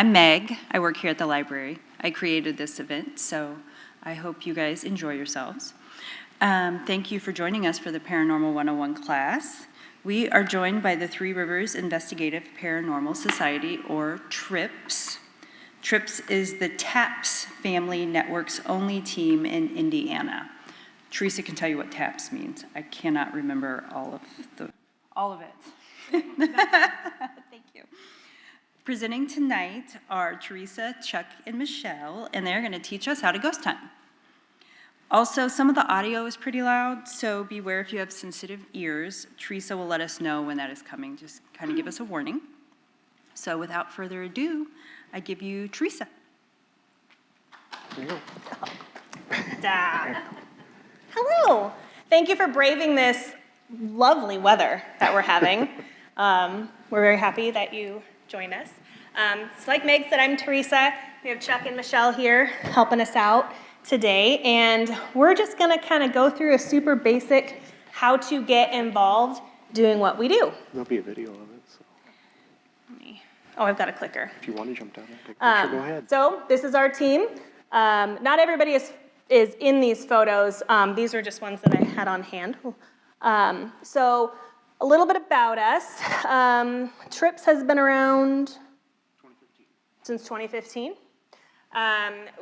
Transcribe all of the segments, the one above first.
I'm Meg. I work here at the library. I created this event, so I hope you guys enjoy yourselves. Thank you for joining us for the Paranormal 101 class. We are joined by the Three Rivers Investigative Paranormal Society, or TRIPS. TRIPS is the TAPS Family Network's only team in Indiana. Theresa can tell you what TAPS means. I cannot remember all of it. Thank you. Presenting tonight are Theresa, Chuck, and Michelle, and they're going to teach us how to ghost hunt. Also, some of the audio is pretty loud, so beware if you have sensitive ears. Theresa will let us know when that is coming. Just kind of give us a warning. So without further ado, I give you Theresa. There you go. Hello. Thank you for braving this lovely weather that we're having. We're very happy that you joined us. So like Meg said, I'm Theresa. We have Chuck and Michelle here helping us out today, and we're just gonna kind of go through a super basic how to get involved doing what we do. There'll be a video of it. So. Oh, I've got a clicker. If you want to jump down and take a picture, go ahead. So this is our team. Not everybody is in these photos. These are just ones that I had on hand. So a little bit about us. TRIPS has been around 2015. Since 2015.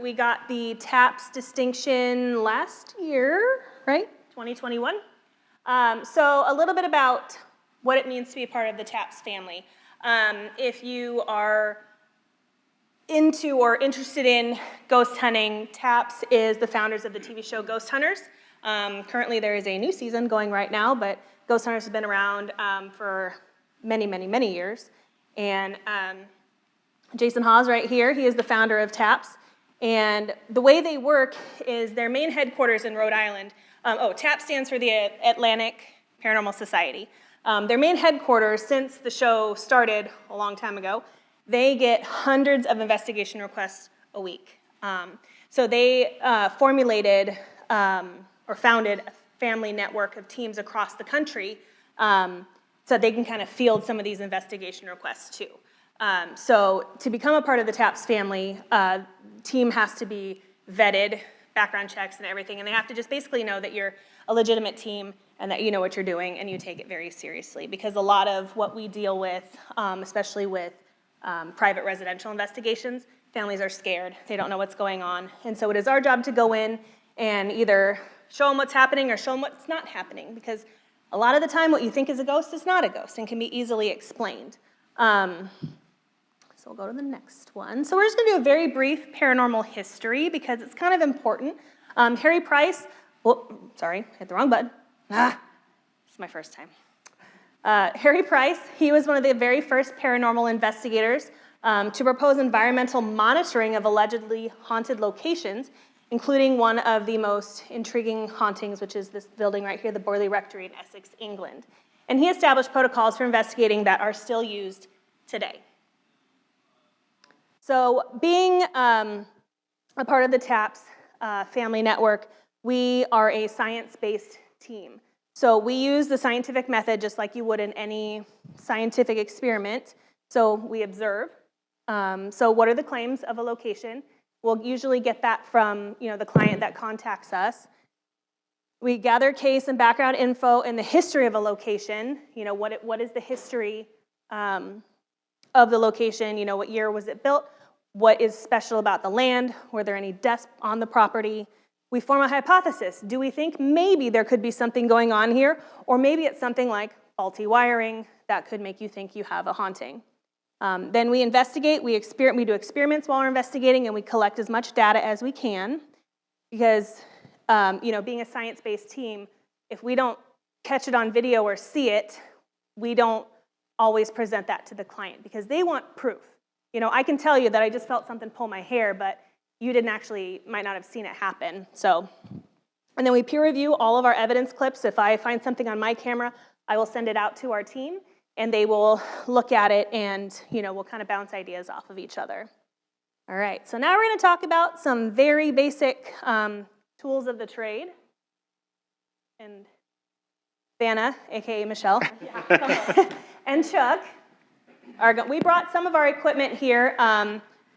We got the TAPS distinction last year, right? 2021. So a little bit about what it means to be a part of the TAPS family. If you are into or interested in ghost hunting, TAPS is the founders of the TV show Ghost Hunters. Currently there is a new season going right now, but Ghost Hunters have been around for many, many, many years. And Jason Hawes right here, he is the founder of TAPS. And the way they work is their main headquarters in Rhode Island. TAPS stands for the Atlantic Paranormal Society. Their main headquarters, since the show started a long time ago, they get hundreds of investigation requests a week. So they formulated or founded a family network of teams across the country so they can kind of field some of these investigation requests too. So to become a part of the TAPS family, team has to be vetted, background checks and everything, and they have to just basically know that you're a legitimate team and that you know what you're doing and you take it very seriously, because a lot of what we deal with, especially with private residential investigations, families are scared. They don't know what's going on. And so it is our job to go in and either show them what's happening or show them what's not happening, because a lot of the time what you think is a ghost is not a ghost and can be easily explained. So we'll go to the next one. So we're just gonna do a very brief paranormal history because it's kind of important. Harry Price, sorry, hit the wrong button. It's my first time. Harry Price, he was one of the very first paranormal investigators to propose environmental monitoring of allegedly haunted locations, including one of the most intriguing hauntings, which is this building right here, the Borley Rectory in Essex, England. And he established protocols for investigating that are still used today. So being a part of the TAPS family network, we are a science-based team. So we use the scientific method just like you would in any scientific experiment. So we observe. So what are the claims of a location? We'll usually get that from the client that contacts us. We gather case and background info in the history of a location. What is the history of the location? What year was it built? What is special about the land? Were there any deaths on the property? We form a hypothesis. Do we think maybe there could be something going on here? Or maybe it's something like faulty wiring that could make you think you have a haunting. Then we investigate, we do experiments while we're investigating, and we collect as much data as we can. Because being a science-based team, if we don't catch it on video or see it, we don't always present that to the client because they want proof. I can tell you that I just felt something pull my hair, but you might not have seen it happen. So, and then we peer review all of our evidence clips. If I find something on my camera, I will send it out to our team, and they will look at it, and we'll kind of bounce ideas off of each other. All right, so now we're going to talk about some very basic tools of the trade. And Vanna, aka Michelle, and Chuck, we brought some of our equipment here.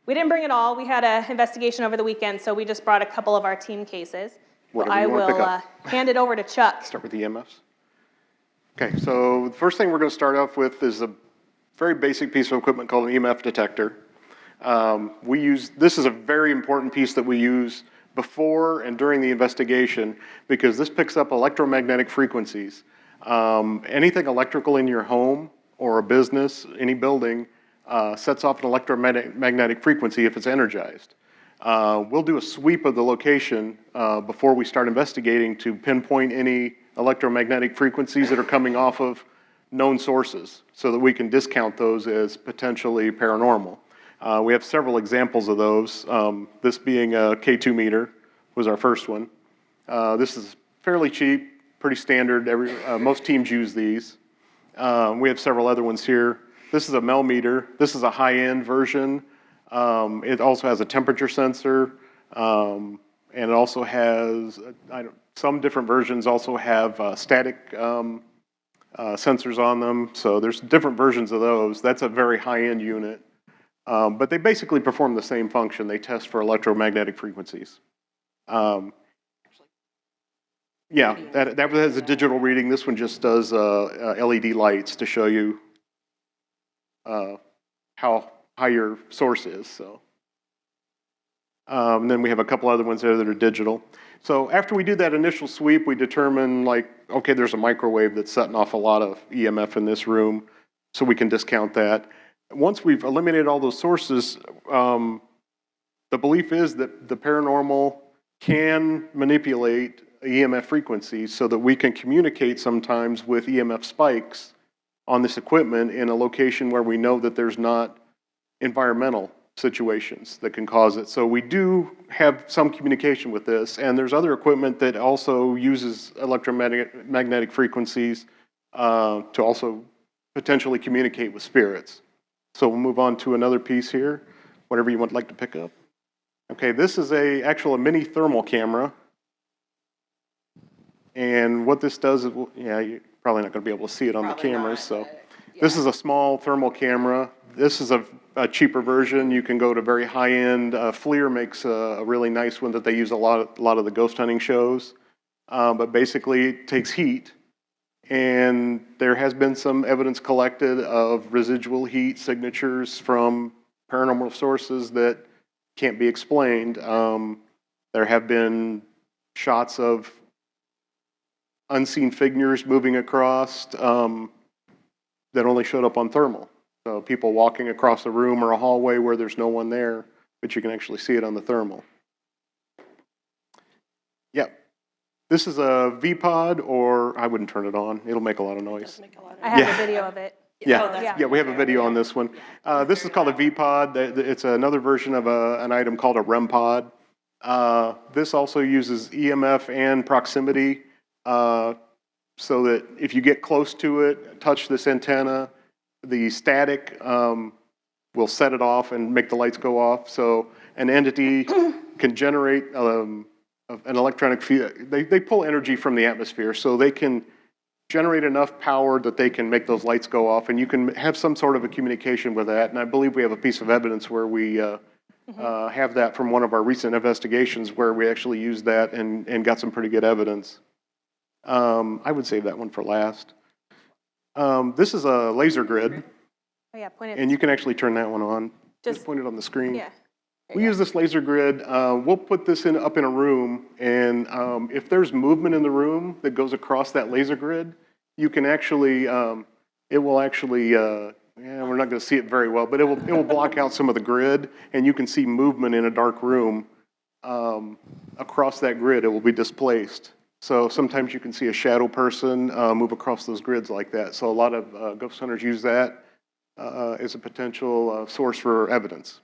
We didn't bring it all. We had an investigation over the weekend, so we just brought a couple of our team cases. So Whatever I you wanna will pick up. hand it over to Chuck. Start with the EMFs. Okay, so the first thing we're going to start off with is a very basic piece of equipment called an EMF detector. This is a very important piece that we use before and during the investigation because this picks up electromagnetic frequencies. Anything electrical in your home or a business, any building, sets off an electromagnetic frequency if it's energized. We'll do a sweep of the location before we start investigating to pinpoint any electromagnetic frequencies that are coming off of known sources so that we can discount those as potentially paranormal. We have several examples of those. This being a K2 meter was our first one. This is fairly cheap, pretty standard. Most teams use these. We have several other ones here. This is a Mel meter. This is a high-end version. It also has a temperature sensor, and it also has, some different versions also have static sensors on them. So there's different versions of those. That's a very high-end unit. But they basically perform the same function. They test for electromagnetic frequencies. Yeah, that has a digital reading. This one just does LED lights to show you how high your source is. So, and then we have a couple other ones there that are digital. So after we do that initial sweep, we determine like, okay, there's a microwave that's setting off a lot of EMF in this room, so we can discount that. Once we've eliminated all those sources, the belief is that the paranormal can manipulate EMF frequencies so that we can communicate sometimes with EMF spikes on this equipment in a location where we know that there's not environmental situations that can cause it. So we do have some communication with this, and there's other equipment that also uses electromagnetic frequencies to also potentially communicate with spirits. So we'll move on to another piece here, whatever you would like to pick up. Okay, this is a mini thermal camera. And what this does is, you're probably not going to be able to see it on the cameras. So this is a small thermal camera. This is a cheaper version. You can go to very high-end. FLIR makes a really nice one that they use a lot of the ghost hunting shows. But basically, it takes heat. And there has been some evidence collected of residual heat signatures from paranormal sources that can't be explained. There have been shots of unseen figures moving across that only showed up on thermal. So people walking across a room or a hallway where there's no one there, but you can actually see it on the thermal. Yep. This is a V-Pod, or I wouldn't turn it on. It'll make a lot of noise. I have a video of it. Yeah, we have a video on this one. This is called a V-Pod. It's another version of an item called a REM pod. This also uses EMF and proximity so that if you get close to it, touch this antenna, the static will set it off and make the lights go off. So an entity can generate an electronic field. They pull energy from the atmosphere, so they can generate enough power that they can make those lights go off, and you can have some sort of a communication with that. And I believe we have a piece of evidence where we have that from one of our recent investigations where we actually used that and got some pretty good evidence. I would save that one for last. This is a laser grid. Oh yeah, point it. And you can actually turn that one on. Just point it on the screen. Yeah. We use this laser grid. We'll put this up in a room, and if there's movement in the room that goes across that laser grid, you can actually, it will actually, we're not going to see it very well, but it will block out some of the grid, and you can see movement in a dark room across that grid. It will be displaced. So sometimes you can see a shadow person move across those grids like that. So a lot of ghost hunters use that as a potential source for evidence.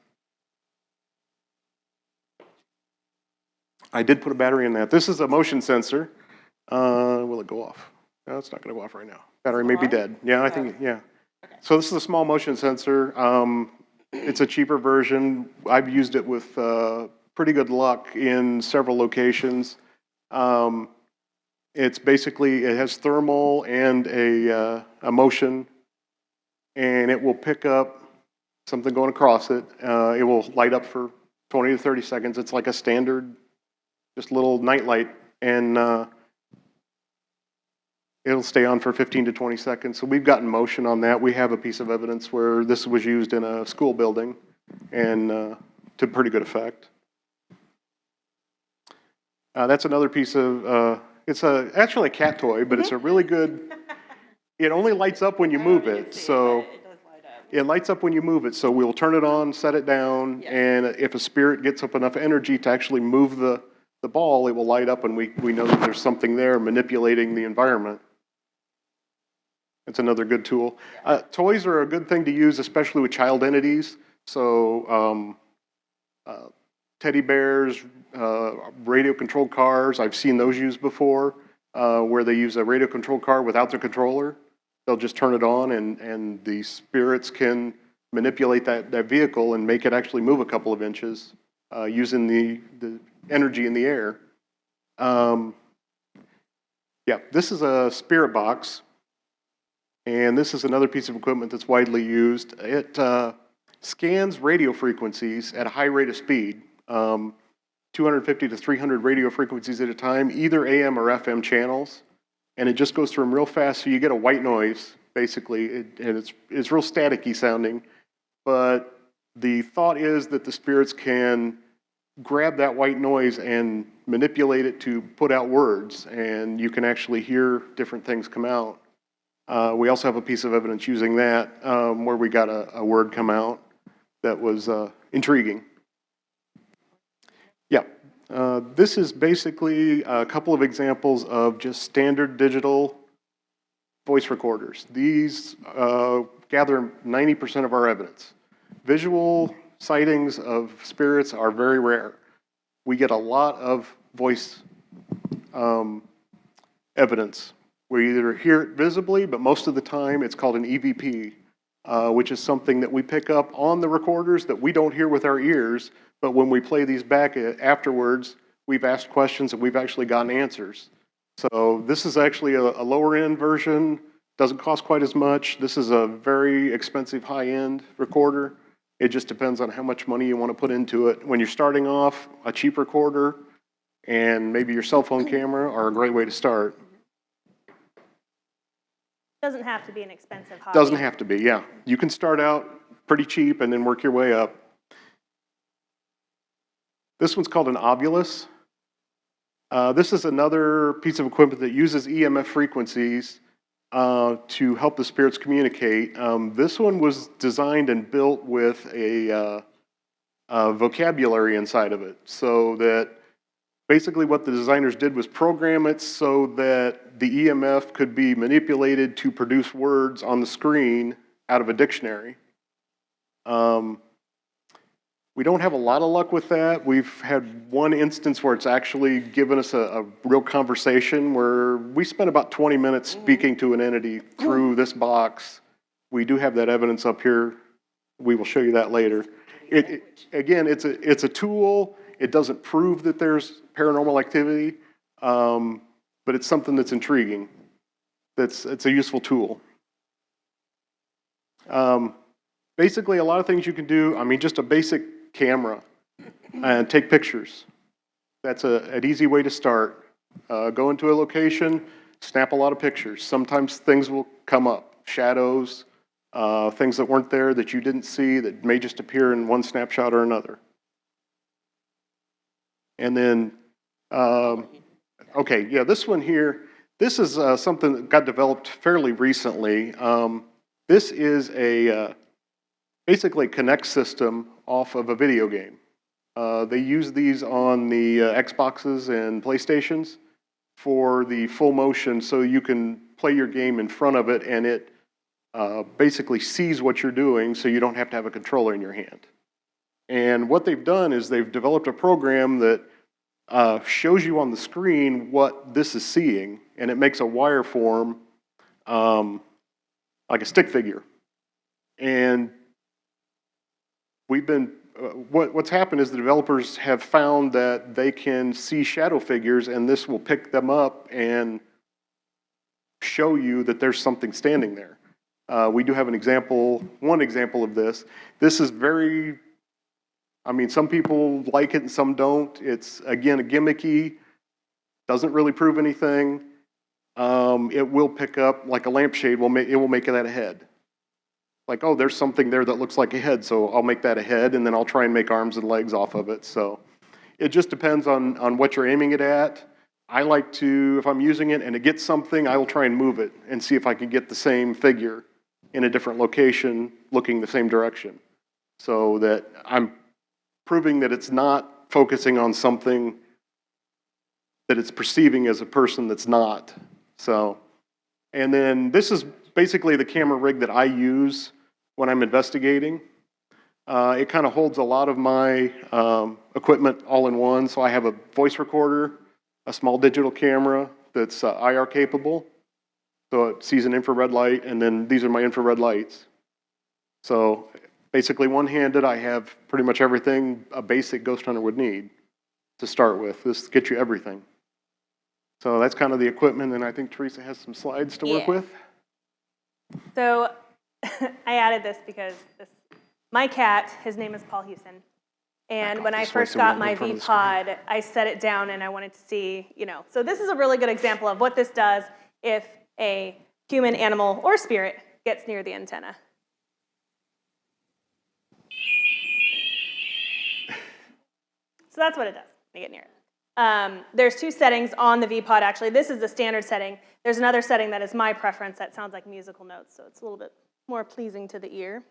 I did put a battery in that. This is a motion sensor. Will it go off? No, it's not going to go off right now. Battery may be dead. Yeah, I think, yeah. So this is a small motion sensor. It's a cheaper version. I've used it with pretty good luck in several locations. It's basically, it has thermal and a motion, and it will pick up something going across it. It will light up for 20 to 30 seconds. It's like a standard, just little night light, and it'll stay on for 15 to 20 seconds. So we've gotten motion on that. We have a piece of evidence where this was used in a school building, and to pretty good effect. That's another piece of, it's actually a cat toy, but it's a really good, it only lights up when you move it, so. It lights up when you move it, so we'll turn it on, set it down, and if a spirit gets up enough energy to actually move the ball, it will light up, and we know that there's something there manipulating the environment. It's another good tool. Toys are a good thing to use, especially with child entities. So teddy bears, radio-controlled cars, I've seen those used before, where they use a radio-controlled car without the controller. They'll just turn it on, and the spirits can manipulate that vehicle and make it actually move a couple of inches using the energy in the air. Yeah, this is a spirit box, and this is another piece of equipment that's widely used. It scans radio frequencies at a high rate of speed, 250 to 300 radio frequencies at a time, either AM or FM channels. And it just goes through them real fast, so you get a white noise, basically, and it's real staticky sounding. But the thought is that the spirits can grab that white noise and manipulate it to put out words, and you can actually hear different things come out. We also have a piece of evidence using that, where we got a word come out that was intriguing. Yeah. This is basically a couple of examples of just standard digital voice recorders. These gather 90% of our evidence. Visual sightings of spirits are very rare. We get a lot of voice evidence. We either hear it visibly, but most of the time it's called an EVP, which is something that we pick up on the recorders that we don't hear with our ears. But when we play these back afterwards, we've asked questions and we've actually gotten answers. So this is actually a lower end version, doesn't cost quite as much. This is a very expensive high end recorder. It just depends on how much money you want to put into it. When you're starting off, a cheap recorder and maybe your cell phone camera are a great way to start. Doesn't have to be an expensive hobby. Doesn't have to be, yeah. You can start out pretty cheap and then work your way up. This one's called an ovulus. This is another piece of equipment that uses EMF frequencies to help the spirits communicate. This one was designed and built with a vocabulary inside of it, so that basically what the designers did was program it so that the EMF could be manipulated to produce words on the screen out of a dictionary. We don't have a lot of luck with that. We've had one instance where it's actually given us a real conversation where we spent about 20 minutes speaking to an entity through this box. We do have that evidence up here. We will show you that later. Again, it's a tool. It doesn't prove that there's paranormal activity, but it's something that's intriguing. It's a useful tool. Basically, a lot of things you can do. I mean, just a basic camera and take pictures. That's an easy way to start. Go into a location, snap a lot of pictures. Sometimes things will come up, shadows, things that weren't there that you didn't see that may just appear in one snapshot or another. And then, okay, yeah, this one here, this is something that got developed fairly recently. This is basically a Connect system off of a video game. They use these on the Xboxes and PlayStations for the full motion, so you can play your game in front of it and it basically sees what you're doing, so you don't have to have a controller in your hand. And what they've done is they've developed a program that shows you on the screen what this is seeing, and it makes a wire form like a stick figure. And we've been, what's happened is the developers have found that they can see shadow figures, and this will pick them up and show you that there's something standing there. We do have one example of this. This is very, I mean, some people like it and some don't. It's, again, a gimmicky, doesn't really prove anything. It will pick up, like a lampshade, it will make that a head. Like, oh, there's something there that looks like a head, so I'll make that a head, and then I'll try and make arms and legs off of it. So it just depends on what you're aiming it at. I like to, if I'm using it and it gets something, I will try and move it and see if I can get the same figure in a different location, looking the same direction. So that I'm proving that it's not focusing on something that it's perceiving as a person that's not. So, and then this is basically the camera rig that I use when I'm investigating. It kind of holds a lot of my equipment all in one. So I have a voice recorder, a small digital camera that's IR capable. So it sees an infrared light, and then these are my infrared lights. So basically one-handed, I have pretty much everything a basic ghost hunter would need to start with. This gets you everything. So that's kind of the equipment, and I think Theresa has some slides to work with. So I added this because my cat, his name is Paul Houston, and when I first got my V-Pod, I set it down and I wanted to see, so this is a really good example of what this does if a human, animal, or spirit gets near the antenna. So that's what it does when you get near it. There's two settings on the V-Pod, actually. This is the standard setting. There's another setting that is my preference that sounds like musical notes, so it's a little bit more pleasing to the ear.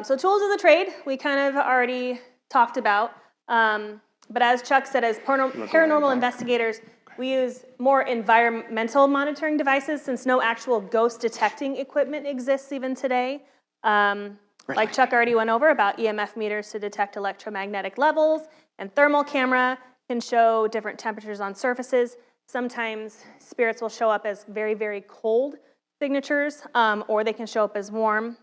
So tools of the trade, we kind of already talked about. But as Chuck said, as paranormal investigators, we use more environmental monitoring devices since no actual ghost detecting equipment exists even today. Like Chuck already went over about EMF meters to detect electromagnetic levels, and thermal camera can show different temperatures on surfaces. Sometimes spirits will show up as very, very cold signatures, or they can show up as warm.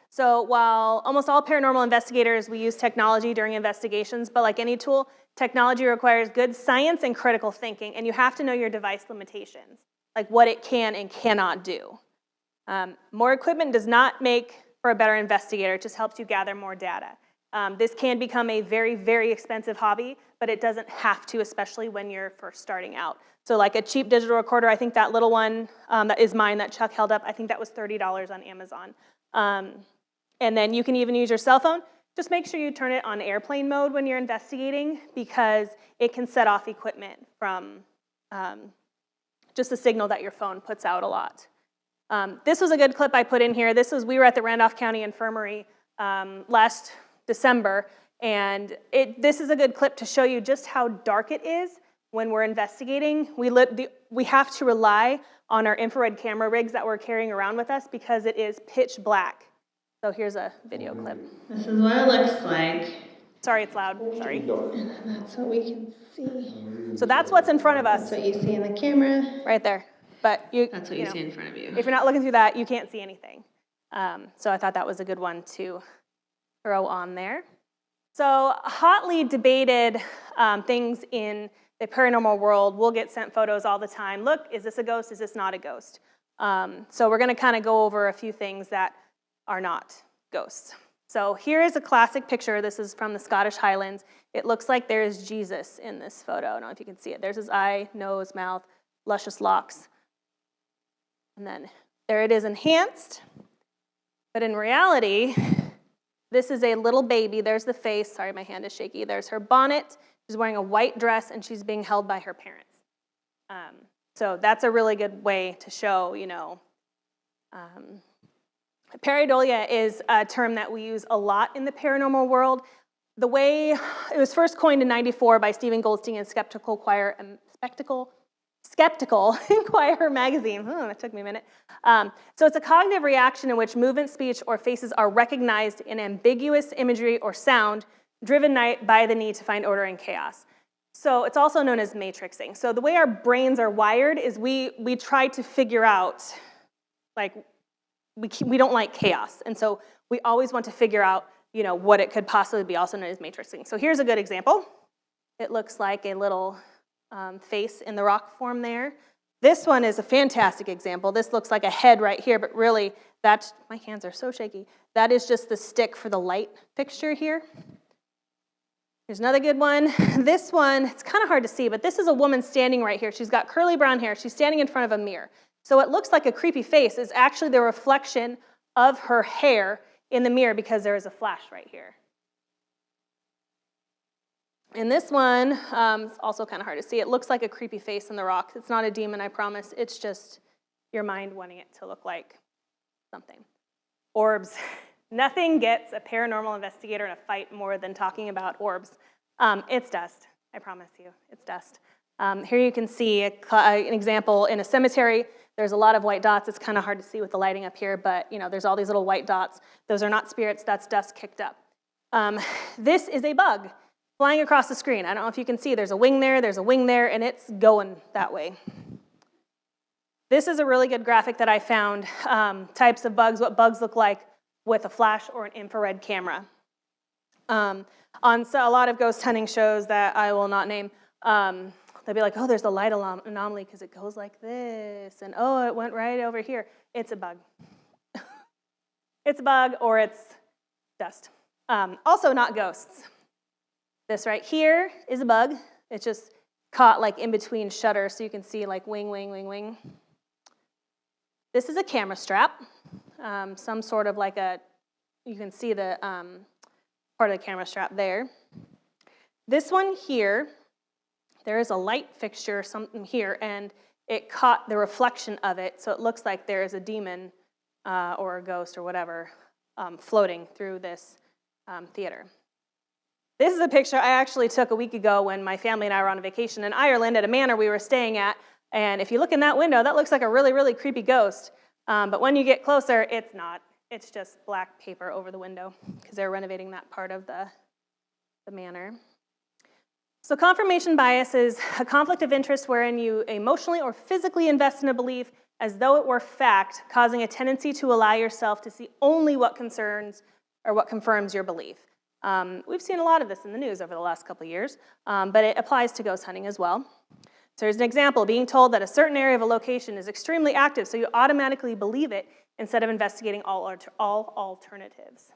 So while almost all paranormal investigators, we use technology during investigations, but like any tool, technology requires good science and critical thinking, and you have to know your device limitations, like what it can and cannot do. More equipment does not make for a better investigator, it just helps you gather more data. This can become a very, very expensive hobby, but it doesn't have to, especially when you're first starting out. So like a cheap digital recorder, I think that little one that is mine that Chuck held up, I think that was $30 on Amazon. And then you can even use your cell phone. Just make sure you turn it on airplane mode when you're investigating because it can set off equipment from just the signal that your phone puts out a lot. This was a good clip I put in here. We were at the Randolph County Infirmary last December, and this is a good clip to show you just how dark it is when we're investigating. We have to rely on our infrared camera rigs that we're carrying around with us because it is pitch black. So here's a video clip. This is what it looks like. Sorry, it's loud, sorry. And then that's what we can see. So that's what's in front of us. That's what you see in the camera. Right there. But That's what you see in front of you. If you're not looking through that, you can't see anything. So I thought that was a good one to throw on there. So hotly debated things in the paranormal world. We'll get sent photos all the time. Look, is this a ghost? Is this not a ghost? So we're going to kind of go over a few things that are not ghosts. So here is a classic picture. This is from the Scottish Highlands. It looks like there's Jesus in this photo. I don't know if you can see it. There's his eye, nose, mouth, luscious locks. And then there it is enhanced. But in reality, this is a little baby. There's the face. Sorry, my hand is shaky. There's her bonnet. She's wearing a white dress, and she's being held by her parents. So that's a really good way to show, pareidolia is a term that we use a lot in the paranormal world. The way it was first coined in '94 by Stephen Goldstein in Skeptical Inquirer magazine. That took me a minute. So it's a cognitive reaction in which movement, speech, or faces are recognized in ambiguous imagery or sound, driven by the need to find order and chaos. So it's also known as matrixing. So the way our brains are wired is we try to figure out, like, we don't like chaos. And so we always want to figure out, what it could possibly be, also known as matrixing. So here's a good example. It looks like a little face in the rock form there. This one is a fantastic example. This looks like a head right here, but really, my hands are so shaky. That is just the stick for the light fixture here. Here's another good one. This one, it's kind of hard to see, but this is a woman standing right here. She's got curly brown hair. She's standing in front of a mirror. So what looks like a creepy face is actually the reflection of her hair in the mirror because there is a flash right here. And this one is also kind of hard to see. It looks like a creepy face in the rock. It's not a demon, I promise. It's just your mind wanting it to look like something. Orbs. Nothing gets a paranormal investigator in a fight more than talking about orbs. It's dust, I promise you, it's dust. Here you can see an example in a cemetery. There's a lot of white dots. It's kind of hard to see with the lighting up here, but there's all these little white dots. Those are not spirits, that's dust kicked up. This is a bug flying across the screen. I don't know if you can see, there's a wing there, and it's going that way. This is a really good graphic that I found, types of bugs, what bugs look like with a flash or an infrared camera. On a lot of ghost hunting shows that I will not name, they'll be like, oh, there's the light anomaly because it goes like this, and oh, it went right over here. It's a bug. It's a bug or it's dust. Also not ghosts. This right here is a bug. It's just caught like in between shutters so you can see like wing, wing, wing, wing. This is a camera strap. Some sort of like you can see the part of the camera strap there. This one here, there is a light fixture, something here, and it caught the reflection of it, so it looks like there is a demon or a ghost or whatever floating through this theater. This is a picture I actually took a week ago when my family and I were on a vacation in Ireland at a manor we were staying at, and if you look in that window, that looks like a really, really creepy ghost. But when you get closer, it's not. It's just black paper over the window because they're renovating that part of the manor. So confirmation bias is a conflict of interest wherein you emotionally or physically invest in a belief as though it were fact, causing a tendency to allow yourself to see only what concerns or what confirms your belief. We've seen a lot of this in the news over the last couple of years, but it applies to ghost hunting as well. So here's an example, being told that a certain area of a location is extremely active, so you automatically believe it instead of investigating all alternatives.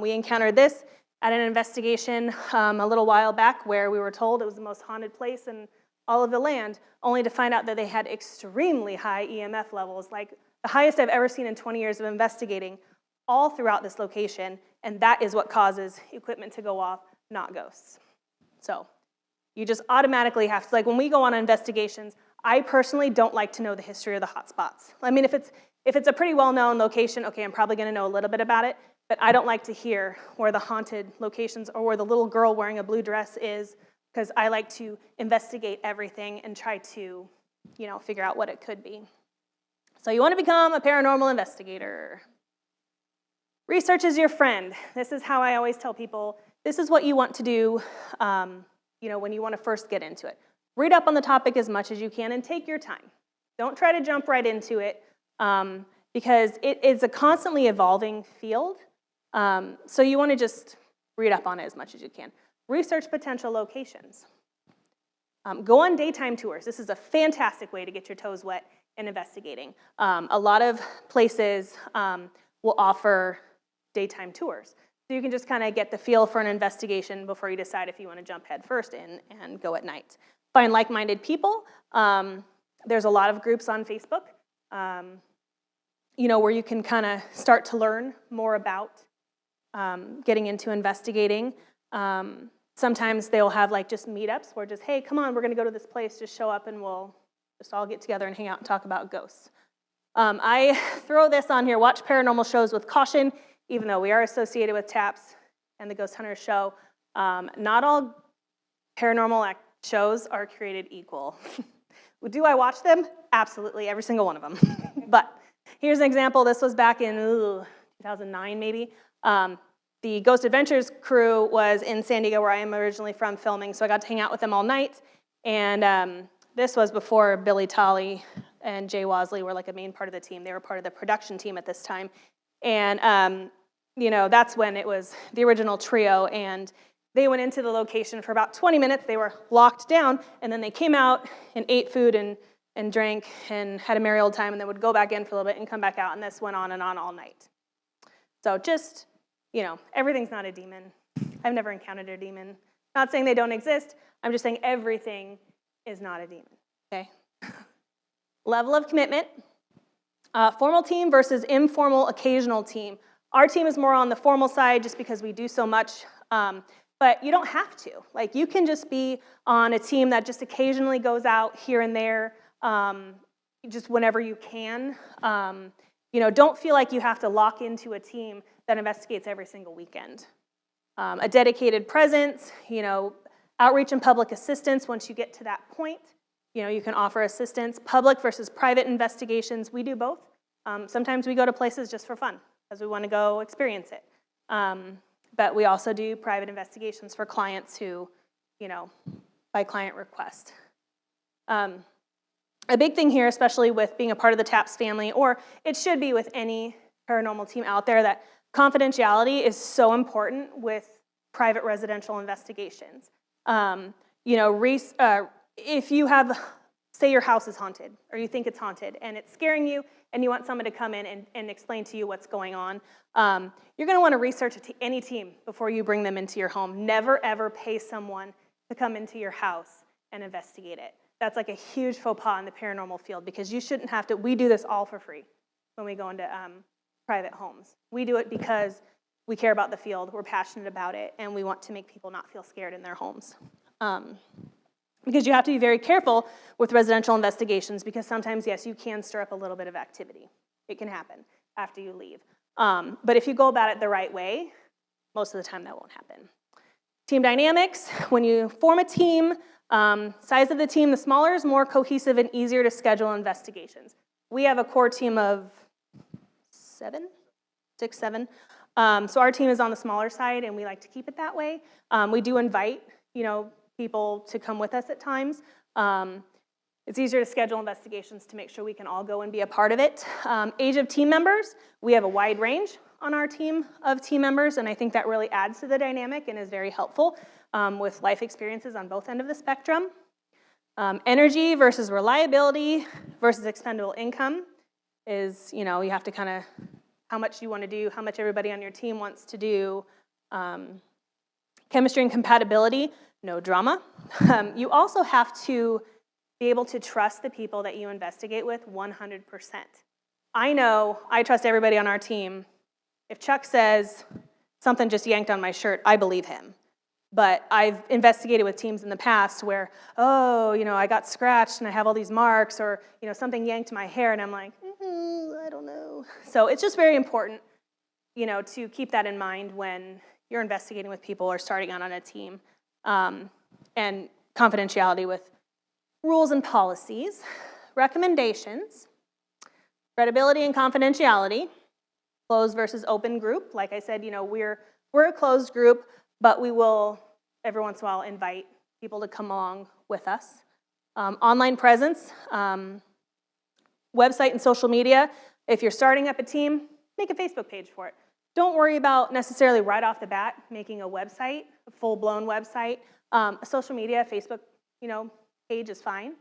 We encountered this at an investigation a little while back where we were told it was the most haunted place in all of the land, only to find out that they had extremely high EMF levels, like the highest I've ever seen in 20 years of investigating, all throughout this location, and that is what causes equipment to go off, not ghosts. So you just automatically have to, like when we go on investigations, I personally don't like to know the history of the hot spots. I mean, if it's a pretty well-known location, okay, I'm probably gonna know a little bit about it, but I don't like to hear where the haunted locations or where the little girl wearing a blue dress is, because I like to investigate everything and try to, figure out what it could be. So you wanna become a paranormal investigator. Research is your friend. This is how I always tell people, this is what you want to do when you want to first get into it. Read up on the topic as much as you can and take your time. Don't try to jump right into it because it is a constantly evolving field. So you want to just read up on it as much as you can. Research potential locations. Go on daytime tours. This is a fantastic way to get your toes wet in investigating. A lot of places will offer daytime tours. So you can just kind of get the feel for an investigation before you decide if you want to jump head first in and go at night. Find like-minded people. There's a lot of groups on Facebook, where you can kind of start to learn more about getting into investigating. Sometimes they'll have like just meetups where just, hey, come on, we're going to go to this place, just show up and we'll just all get together and hang out and talk about ghosts. I throw this on here, watch paranormal shows with caution, even though we are associated with TAPS and the Ghost Hunter show. Not all paranormal shows are created equal. Do I watch them? Absolutely, every single one of them. But here's an example. This was back in 2009, maybe. The Ghost Adventures crew was in San Diego, where I am originally from, filming, so I got to hang out with them all night. And this was before Billy Tolley and Jay Wasley were like a main part of the team. They were part of the production team at this time. And, that's when it was the original trio, and they went into the location for about 20 minutes. They were locked down, and then they came out and ate food and and drank and had a merry old time and then would go back in for a little bit and come back out, and this went on and on all night. So just, everything's not a demon. I've never encountered a demon. Not saying they don't exist, I'm just saying everything is not a demon, okay? Level of commitment, formal team versus informal occasional team. Our team is more on the formal side just because we do so much, but you don't have to. Like, you can just be on a team that just occasionally goes out here and there, just whenever you can. Don't feel like you have to lock into a team that investigates every single weekend. A dedicated presence, outreach and public assistance once you get to that point. You can offer assistance. Public versus private investigations, we do both. Sometimes we go to places just for fun, because we want to go experience it. But we also do private investigations for clients who, by client request. A big thing here, especially with being a part of the TAPS family, or it should be with any paranormal team out there, that confidentiality is so important with private residential investigations. If you have, say your house is haunted, or you think it's haunted, and it's scaring you, and you want someone to come in and explain to you what's going on, you're going to want to research any team before you bring them into your home. Never, ever pay someone to come into your house and investigate it. That's like a huge faux pas in the paranormal field, because you shouldn't have to. We do this all for free when we go into private homes. We do it because we care about the field, we're passionate about it, and we want to make people not feel scared in their homes. Because you have to be very careful with residential investigations, because sometimes, yes, you can stir up a little bit of activity. It can happen after you leave. But if you go about it the right way, most of the time that won't happen. Team dynamics, when you form a team, size of the team, the smaller is more cohesive and easier to schedule investigations. We have a core team of 7. So our team is on the smaller side, and we like to keep it that way. We do invite, people to come with us at times. It's easier to schedule investigations to make sure we can all go and be a part of it. Age of team members, we have a wide range on our team of team members, and I think that really adds to the dynamic and is very helpful with life experiences on both ends of the spectrum. Energy versus reliability versus expendable income is, you have to kind of, how much you want to do, how much everybody on your team wants to do. Chemistry and compatibility, no drama. You also have to be able to trust the people that you investigate with 100%. I know I trust everybody on our team. If Chuck says something just yanked on my shirt, I believe him. But I've investigated with teams in the past where, I got scratched and I have all these marks, or, something yanked my hair, and I'm like, I don't know. So it's just very important, to keep that in mind when you're investigating with people or starting out on a team. And confidentiality with rules and policies. Recommendations, credibility and confidentiality, closed versus open group. Like I said, we're a closed group, but we will every once in a while invite people to come along with us. Online presence, website and social media. If you're starting up a team, make a Facebook page for it. Don't worry about necessarily right off the bat making a website, a full-blown website. A social media, Facebook, page is fine.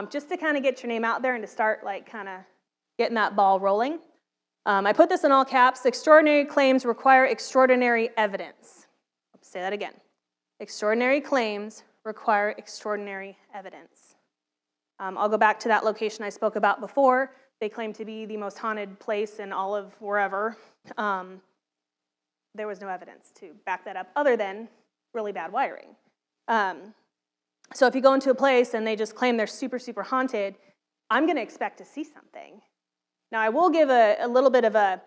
Just to kind of get your name out there and to start kind of getting that ball rolling. I put this in all caps. Extraordinary claims require extraordinary evidence. I'll say that again. Extraordinary claims require extraordinary evidence. I'll go back to that location I spoke about before. They claim to be the most haunted place in all of wherever. There was no evidence to back that up other than really bad wiring. So if you go into a place and they just claim they're super, super haunted, I'm going to expect to see something. Now, I will give a little bit of a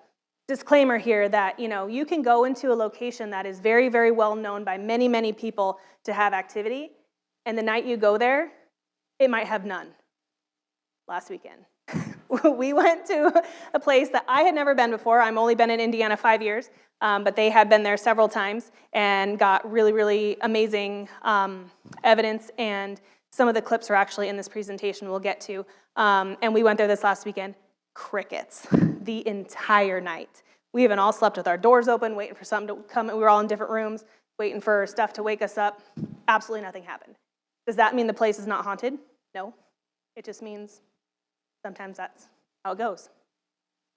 disclaimer here that, you can go into a location that is very, very well known by many, many people to have activity, and the night you go there, it might have none. Last weekend. We went to a place that I had never been before. I've only been in Indiana 5 years, but they had been there several times and got really, really amazing evidence, and some of the clips are actually in this presentation we'll get to. And we went there this last weekend. Crickets the entire night. We even all slept with our doors open, waiting for something to come. We were all in different rooms, waiting for stuff to wake us up. Absolutely nothing happened. Does that mean the place is not haunted? No. It just means sometimes that's how it goes.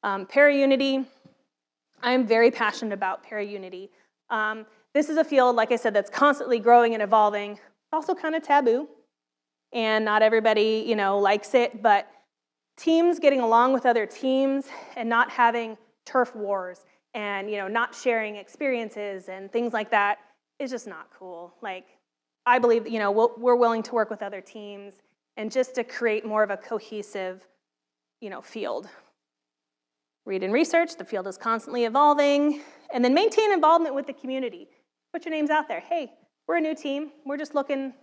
Para-unity, I'm very passionate about para-unity. This is a field, like I said, that's constantly growing and evolving. It's also kind of taboo, and not everybody, likes it, but teams getting along with other teams and not having turf wars and, not sharing experiences and things like that is just not cool. Like, I believe that, we're willing to work with other teams and just to create more of a cohesive, field. Read and research, the field is constantly evolving. And then maintain involvement with the community. Put your names out there. Hey, we're a new team. We're just looking,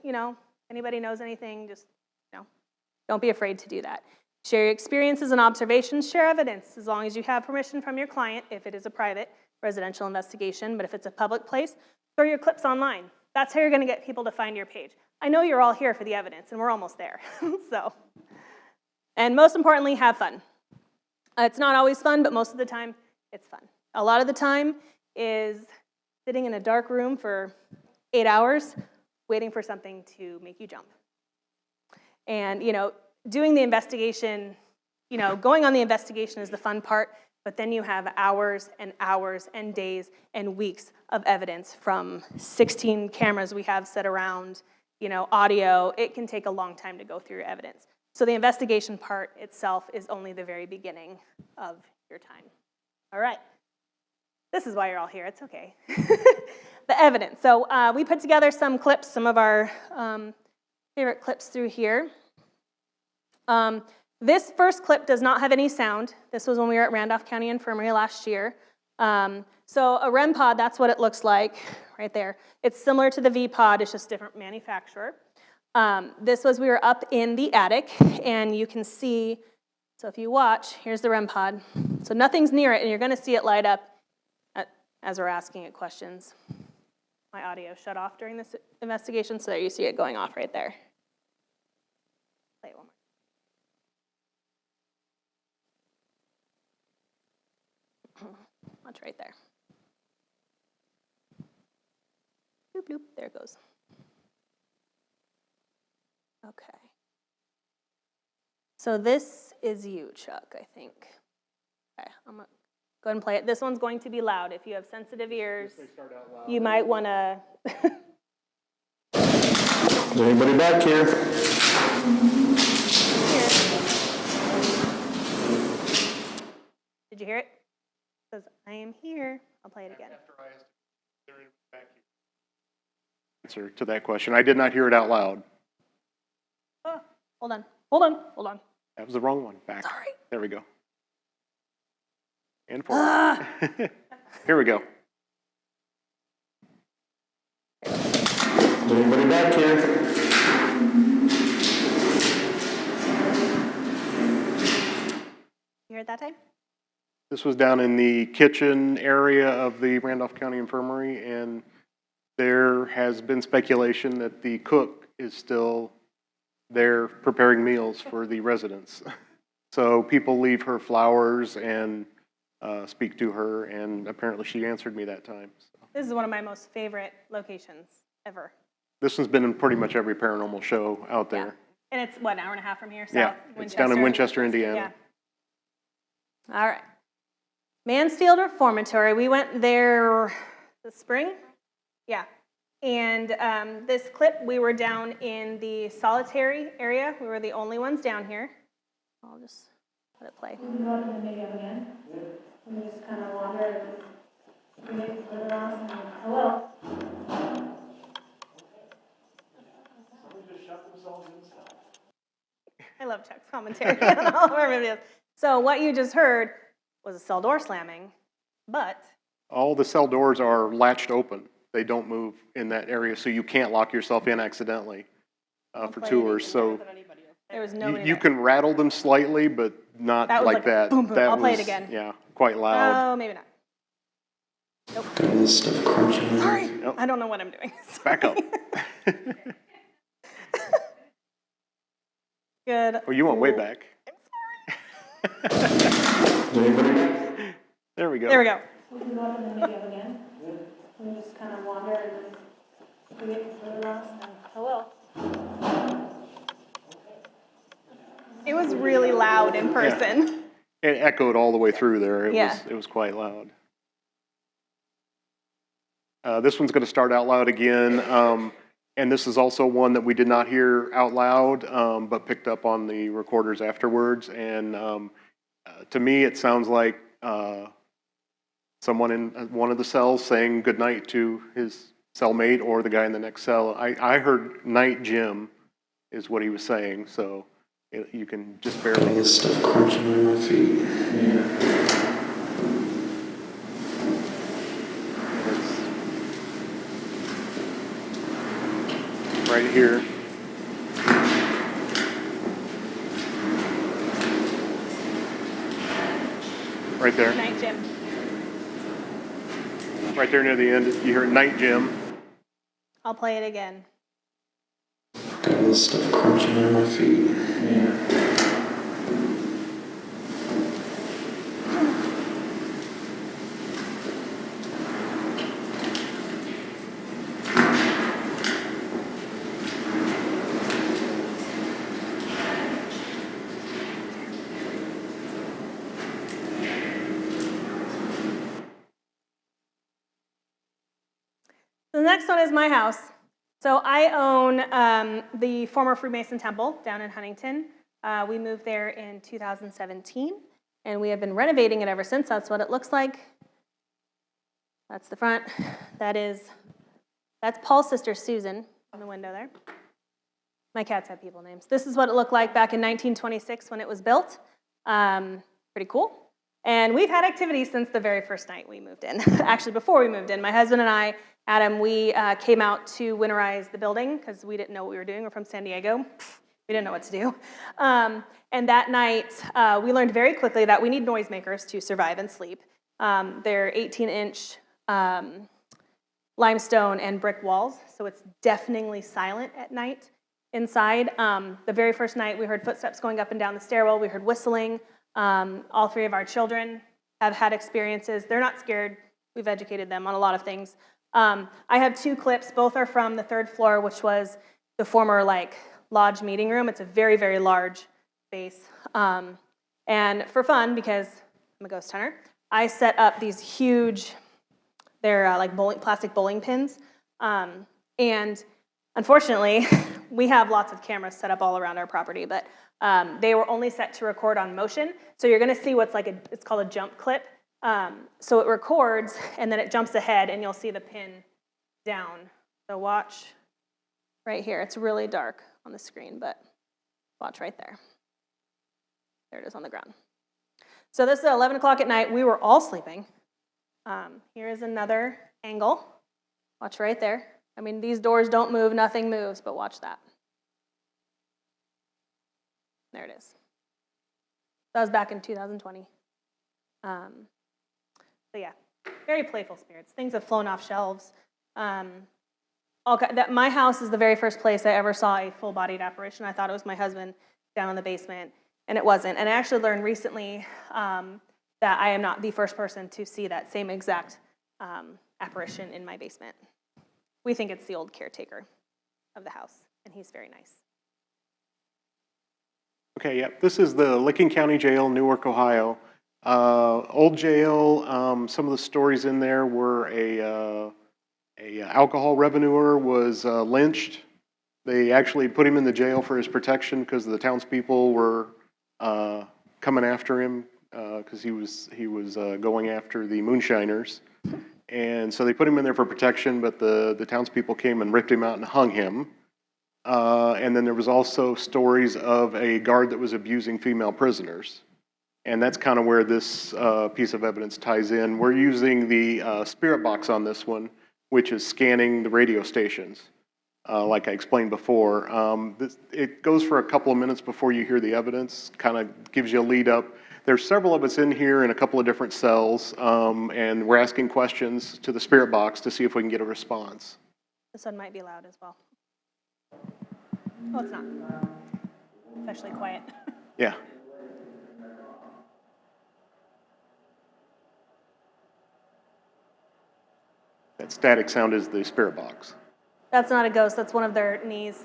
anybody knows anything, just, don't be afraid to do that. Share your experiences and observations. Share evidence as long as you have permission from your client if it is a private residential investigation. But if it's a public place, throw your clips online. That's how you're going to get people to find your page. I know you're all here for the evidence, and we're almost there. And most importantly, have fun. It's not always fun, but most of the time, it's fun. A lot of the time is sitting in a dark room for 8 hours, waiting for something to make you jump. And, doing the investigation, going on the investigation is the fun part, but then you have hours and hours and days and weeks of evidence from 16 cameras we have set around, audio. It can take a long time to go through your evidence. So the investigation part itself is only the very beginning of your time. All right. This is why you're all here. It's okay. The evidence. So we put together some clips, some of our favorite clips through here. This first clip does not have any sound. This was when we were at Randolph County Infirmary last year. So a REM pod, that's what it looks like right there. It's similar to the V pod, it's just different manufacturer. This was, we were up in the attic, and you can see, so if you watch, here's the REM pod. So nothing's near it, and you're gonna see it light up as we're asking it questions. My audio shut off during this investigation, so there you see it going off right there. Play it one more. Watch right there. Bloop, bloop, there it goes. Okay. So this is you, Chuck, I think. Okay, I'm gonna go ahead and play it. This one's going to be loud. If you have sensitive ears, you might want to. Is anybody back here? Did you hear it? It says, I am here. I'll play it again. Answer to that question. I did not hear it out loud. Oh, hold on. That was the wrong one. Back. Sorry. There we go. And forward. Here we go. Is anybody back here? You heard that time? This was down in the kitchen area of the Randolph County Infirmary, and there has been speculation that the cook is still there preparing meals for the residents. So people leave her flowers and speak to her, and apparently she answered me that time. So. This is one of my most favorite locations ever. This one's been in pretty much every paranormal show out there. Yeah. And it's, what, an hour and a half from here? Yeah, it's down in Winchester, Indiana. Yeah. All right. Mansfield Reformatory. We went there this spring. Yeah. And this clip, we were down in the solitary area. We were the only ones down here. I'll just let it play. We go to the video again. We just kind of wander and we get further on and hello. I love Chuck's commentary on all of our videos. So what you just heard was a cell door slamming, but All the cell doors are latched open. They don't move in that area, so you can't lock yourself in accidentally for tours. So there was nobody you there. can rattle them slightly, but not That was like that. boom, boom. That I'll play it was, again. Yeah, quite loud. Oh, maybe not. Nope. Got all this stuff crunching. Sorry. Yep. I don't know what I'm doing. Back up. Good. Oh, you went way Ooh. back. Is anybody back? There we go. There we go. We can go to the video again. We just kind of wander and we get further on and hello. It was really loud in person. It echoed all the way through there. Yeah. It was quite loud. This one's going to start out loud again, and this is also one that we did not hear out loud, but picked up on the recorders afterwards. And to me, it sounds like someone in one of the cells saying goodnight to his cellmate or the guy in the next cell. I heard "Night Jim" is what he was saying, so you can just barely. All this stuff crunching on my feet. Right here. Right there. Night, Jim. Right there near the end, you hear "Night Jim." I'll play it again. Got all this stuff crunching on my feet. The next one is my house. So I own the former Freemason Temple down in Huntington. We moved there in 2017, and we have been renovating it ever since. That's what it looks like. That's the front. That's Paul's sister, Susan, in the window there. My cats have people names. This is what it looked like back in 1926 when it was built. Pretty cool. And we've had activity since the very first night we moved in. Actually, before we moved in, my husband and I, Adam, we came out to winterize the building because we didn't know what we were doing. We're from San Diego. We didn't know what to do. And that night, we learned very quickly that we need noisemakers to survive and sleep. They're 18-inch limestone and brick walls, so it's deafeningly silent at night inside. The very first night, we heard footsteps going up and down the stairwell. We heard whistling. All three of our children have had experiences. They're not scared. We've educated them on a lot of things. I have two clips. Both are from the third floor, which was the former lodge meeting room. It's a very, very large space. And for fun, because I'm a ghost hunter, I set up these huge, they're plastic bowling pins. And unfortunately, we have lots of cameras set up all around our property, but they were only set to record on motion. So you're gonna see what's it's called a jump clip. So it records and then it jumps ahead and you'll see the pin down. So watch right here. It's really dark on the screen, but watch right there. There it is on the ground. So this is at 11 o'clock at night. We were all sleeping. Here is another angle. Watch right there. I mean, these doors don't move, nothing moves, but watch that. There it is. That was back in 2020. So yeah, very playful spirits. Things have flown off shelves. My house is the very first place I ever saw a full-bodied apparition. I thought it was my husband down in the basement, and it wasn't. And I actually learned recently that I am not the first person to see that same exact apparition in my basement. We think it's the old caretaker of the house, and he's very nice. Okay, yeah, this is the Licking County Jail, Newark, Ohio. Old jail. Some of the stories in there were a alcohol revenuer was lynched. They actually put him in the jail for his protection because the townspeople were coming after him because he was going after the moonshiners. And so they put him in there for protection, but the townspeople came and ripped him out and hung him. And then there was also stories of a guard that was abusing female prisoners. And that's kind of where this piece of evidence ties in. We're using the spirit box on this one, which is scanning the radio stations, like I explained before. It goes for a couple of minutes before you hear the evidence, kind of gives you a lead up. There's several of us in here in a couple of different cells, and we're asking questions to the spirit box to see if we can get a response. This one might be loud as well. Oh, it's not. It's actually quiet. Yeah. That static sound is the spirit box. That's not a ghost, that's one of their knees.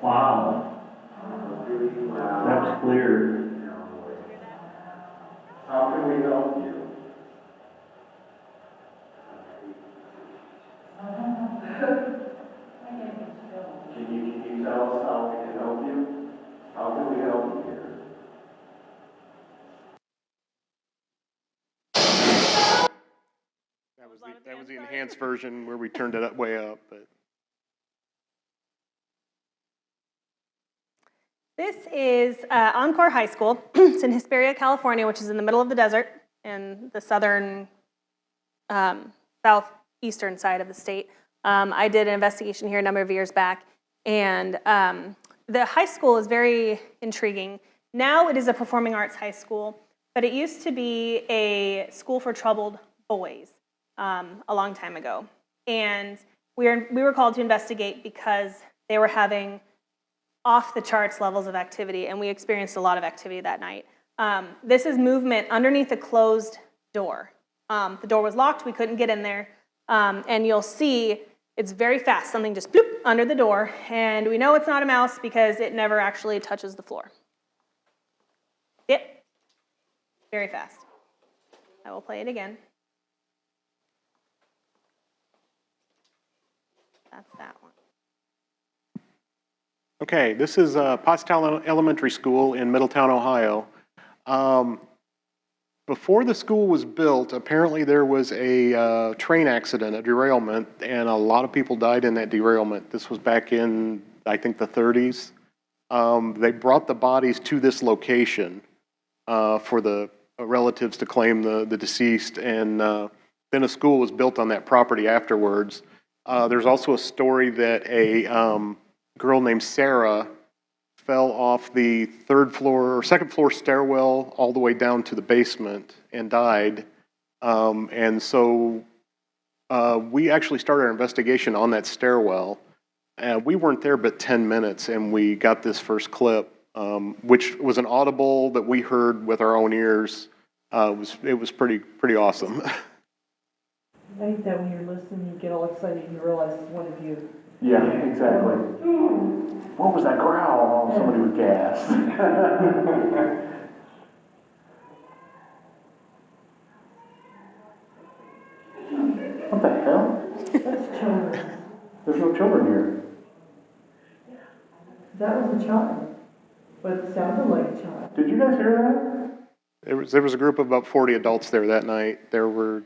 Wow. That's clear. How can we help you? Can you tell us how we can help you? How can we help you here? That was the enhanced version where we turned it way up, but. This is Encore High School. It's in Hesperia, California, which is in the middle of the desert in the southern, southeastern side of the state. I did an investigation here a number of years back, and the high school is very intriguing. Now it is a performing arts high school, but it used to be a school for troubled boys a long time ago. And we were called to investigate because they were having off the charts levels of activity, and we experienced a lot of activity that night. This is movement underneath a closed door. The door was locked, we couldn't get in there, and you'll see it's very fast. Something just bloop under the door, and we know it's not a mouse because it never actually touches the floor. Yep, very fast. I will play it again. That's that one. Okay, this is Pottstown Elementary School in Middletown, Ohio. Before the school was built, apparently there was a train accident, a derailment, and a lot of people died in that derailment. This was back in, I think, the 30s. They brought the bodies to this location for the relatives to claim the deceased, and then a school was built on that property afterwards. There's also a story that a girl named Sarah fell off the second floor stairwell all the way down to the basement and died. And so we actually started our investigation on that stairwell. We weren't there but 10 minutes, and we got this first clip, which was an audible that we heard with our own ears. It was pretty awesome. I think that when you're listening, you get all excited and you realize it's one of you. Yeah, exactly. What was that growl? Oh, somebody would gasp. What the hell? That's children. There's no children here. That was a child, but it sounded like a child. Did you guys hear that? There was a group of about 40 adults there that night. There were,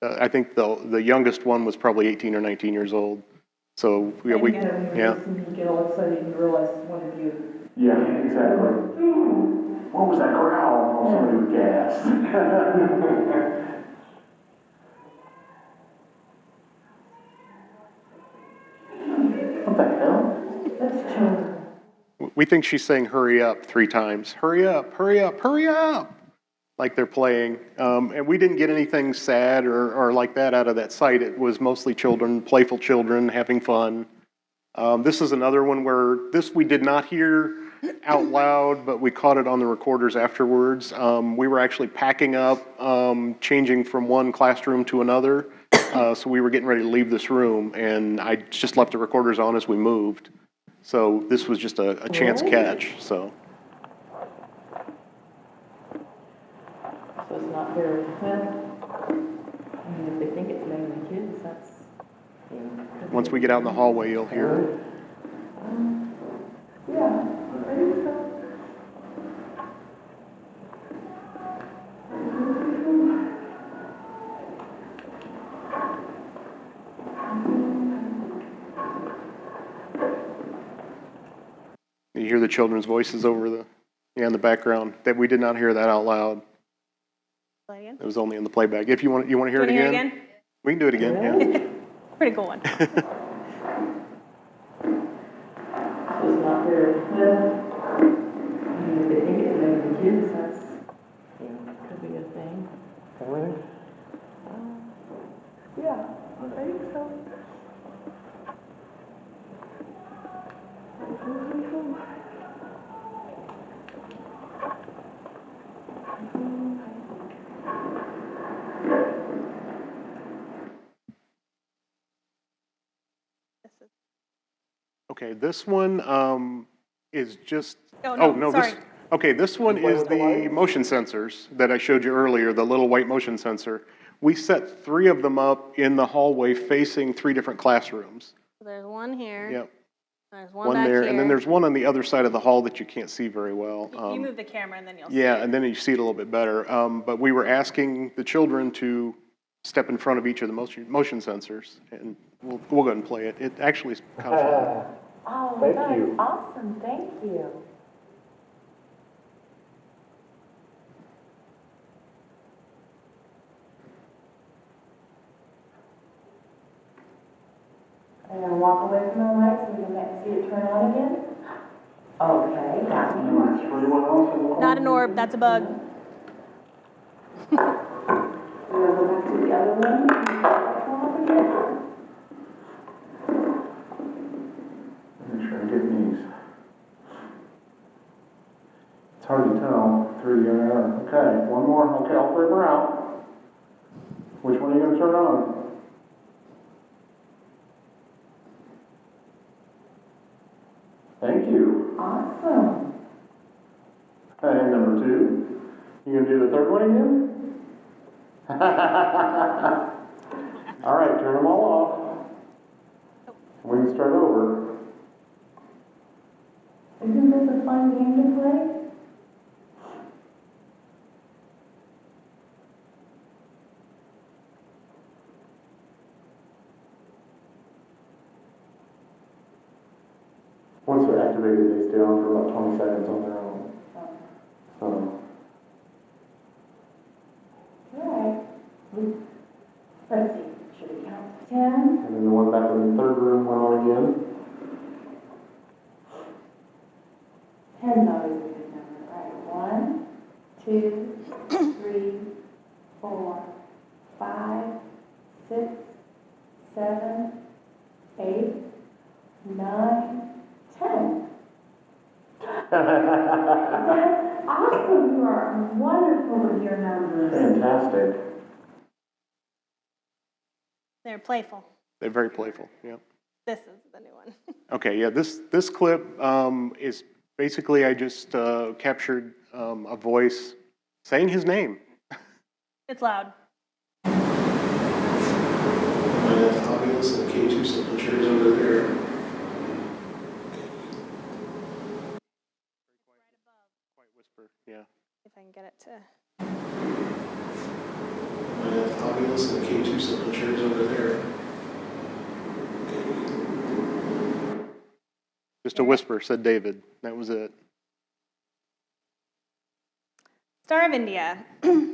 I think the youngest one was probably 18 or 19 years old. So yeah, When you're listening, you get all excited and you realize it's one of you. Yeah, exactly. What was that growl? Oh, somebody would gasp. What the hell? That's children. We think she's saying hurry up 3 times. Hurry up, hurry up, hurry up, like they're playing. And we didn't get anything sad or like that out of that site. It was mostly children, playful children, having fun. This is another one where we did not hear out loud, but we caught it on the recorders afterwards. We were actually packing up, changing from one classroom to another. So we were getting ready to leave this room, and I just left the recorders on as we moved. So this was just a chance catch, so. So it's not very well. I mean, if they think it's mainly kids, that's. Once we get out in the hallway, you'll hear it. Yeah, I think so. You hear the children's voices over in the background. That we did not hear that out loud. Play again. It was only in the playback. If you want to hear it Hear it again? again? We can do it again, yeah. Pretty cool one. So it's not very well. I mean, if they think it's mainly kids, that's. Could be a thing. Yeah, I think so. Okay, this one is just. Oh, no, This. sorry. Okay, this one is the motion sensors that I showed you earlier, the little white motion sensor. We set 3 of them up in the hallway facing 3 different classrooms. So there's one here. Yep. There's one One back there, here. and then there's one on the other side of the hall that you can't see very well. You move the camera and then you'll see Yeah, it. and then you see it a little bit better. But we were asking the children to step in front of each of the motion sensors, and we'll go ahead and play it. It actually is kind of fun. Oh, Thank that's you. awesome, thank you. And then walk away from the light so we can see it turn on again? Okay, now you want to. Anyone else in the Not an orb, that's a bug. We're gonna go back to the other one. Come up again. Make sure I get these. It's hard to tell through the air. Okay, one more. Okay, I'll flip her out. Which one are you gonna turn on? Thank you. Awesome. And number 2. You gonna do the third one again? All right, turn them all off. We can start over. Isn't this a fun game to play? Once they're activated, they stay on for about 20 seconds on their own. So, Alright. Let's see, should we count to 10? and then the one back in the third room went on again. 10's always a good number. Alright, 1, 2, 3, 4, 5, 6, 7, 8, 9, 10. That's awesome. You are wonderful with your numbers. Fantastic. They're playful. They're very playful, yep. This is the new one. Okay, yeah, this clip is basically I just captured a voice saying his name. It's loud. Might have to copy this in the K2 signatures over there. Quite whisper, yeah. If I can get it to. Might have to copy this in the K2 signatures over there. Just a whisper, said David. That was it. Star of India.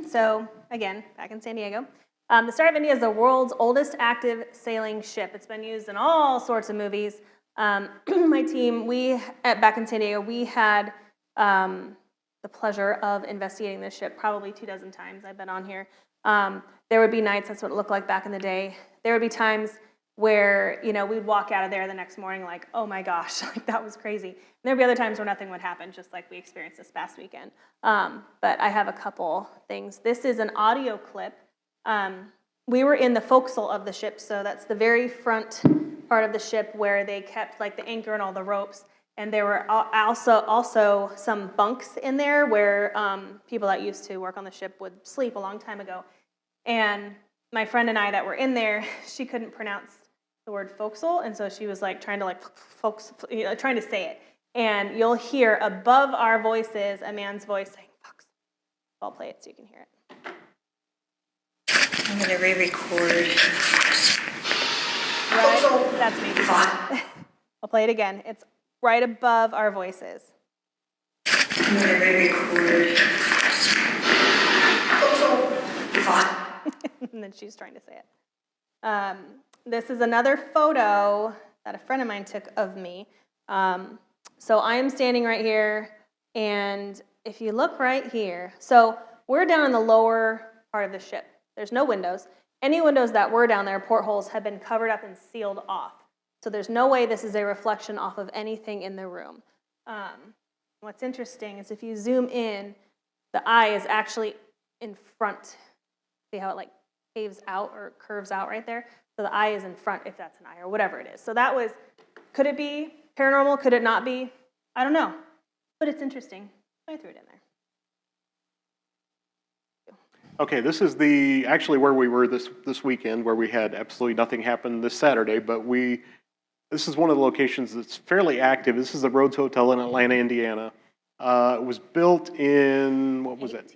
So, again, back in San Diego. The Star of India is the world's oldest active sailing ship. It's been used in all sorts of movies. My team, back in San Diego, we had the pleasure of investigating this ship probably 24 times I've been on here. There would be nights, that's what it looked like back in the day. There would be times where, we'd walk out of there the next morning like, oh my gosh, like that was crazy. And there'd be other times where nothing would happen, just like we experienced this past weekend. But I have a couple things. This is an audio clip. We were in the forecastle of the ship, so that's the very front part of the ship where they kept like the anchor and all the ropes. And there were also some bunks in there where people that used to work on the ship would sleep a long time ago. And my friend and I that were in there, she couldn't pronounce the word forecastle, and so she was like trying to trying to say it. And you'll hear above our voices a man's voice saying forecastle. I'll play it so you can hear it. I'm going to re-record. Right, that's me. I'll play it again. It's right above our voices. I'm going to re-record. And then she's trying to say it. This is another photo that a friend of mine took of me. So I am standing right here, and if you look right here, so we're down in the lower part of the ship. There's no windows. Any windows that were down there, portholes, have been covered up and sealed off. So there's no way this is a reflection off of anything in the room. What's interesting is if you zoom in, the eye is actually in front. See how it like caves out or curves out right there. So the eye is in front, if that's an eye or whatever it is. So that was, could it be paranormal? Could it not be? I don't know, but it's interesting. I threw it in there. Okay, this is actually where we were this weekend, where we had absolutely nothing happen this Saturday, but this is one of the locations that's fairly active. This is the Rhodes Hotel in Atlanta, Indiana. It was built in, what was it?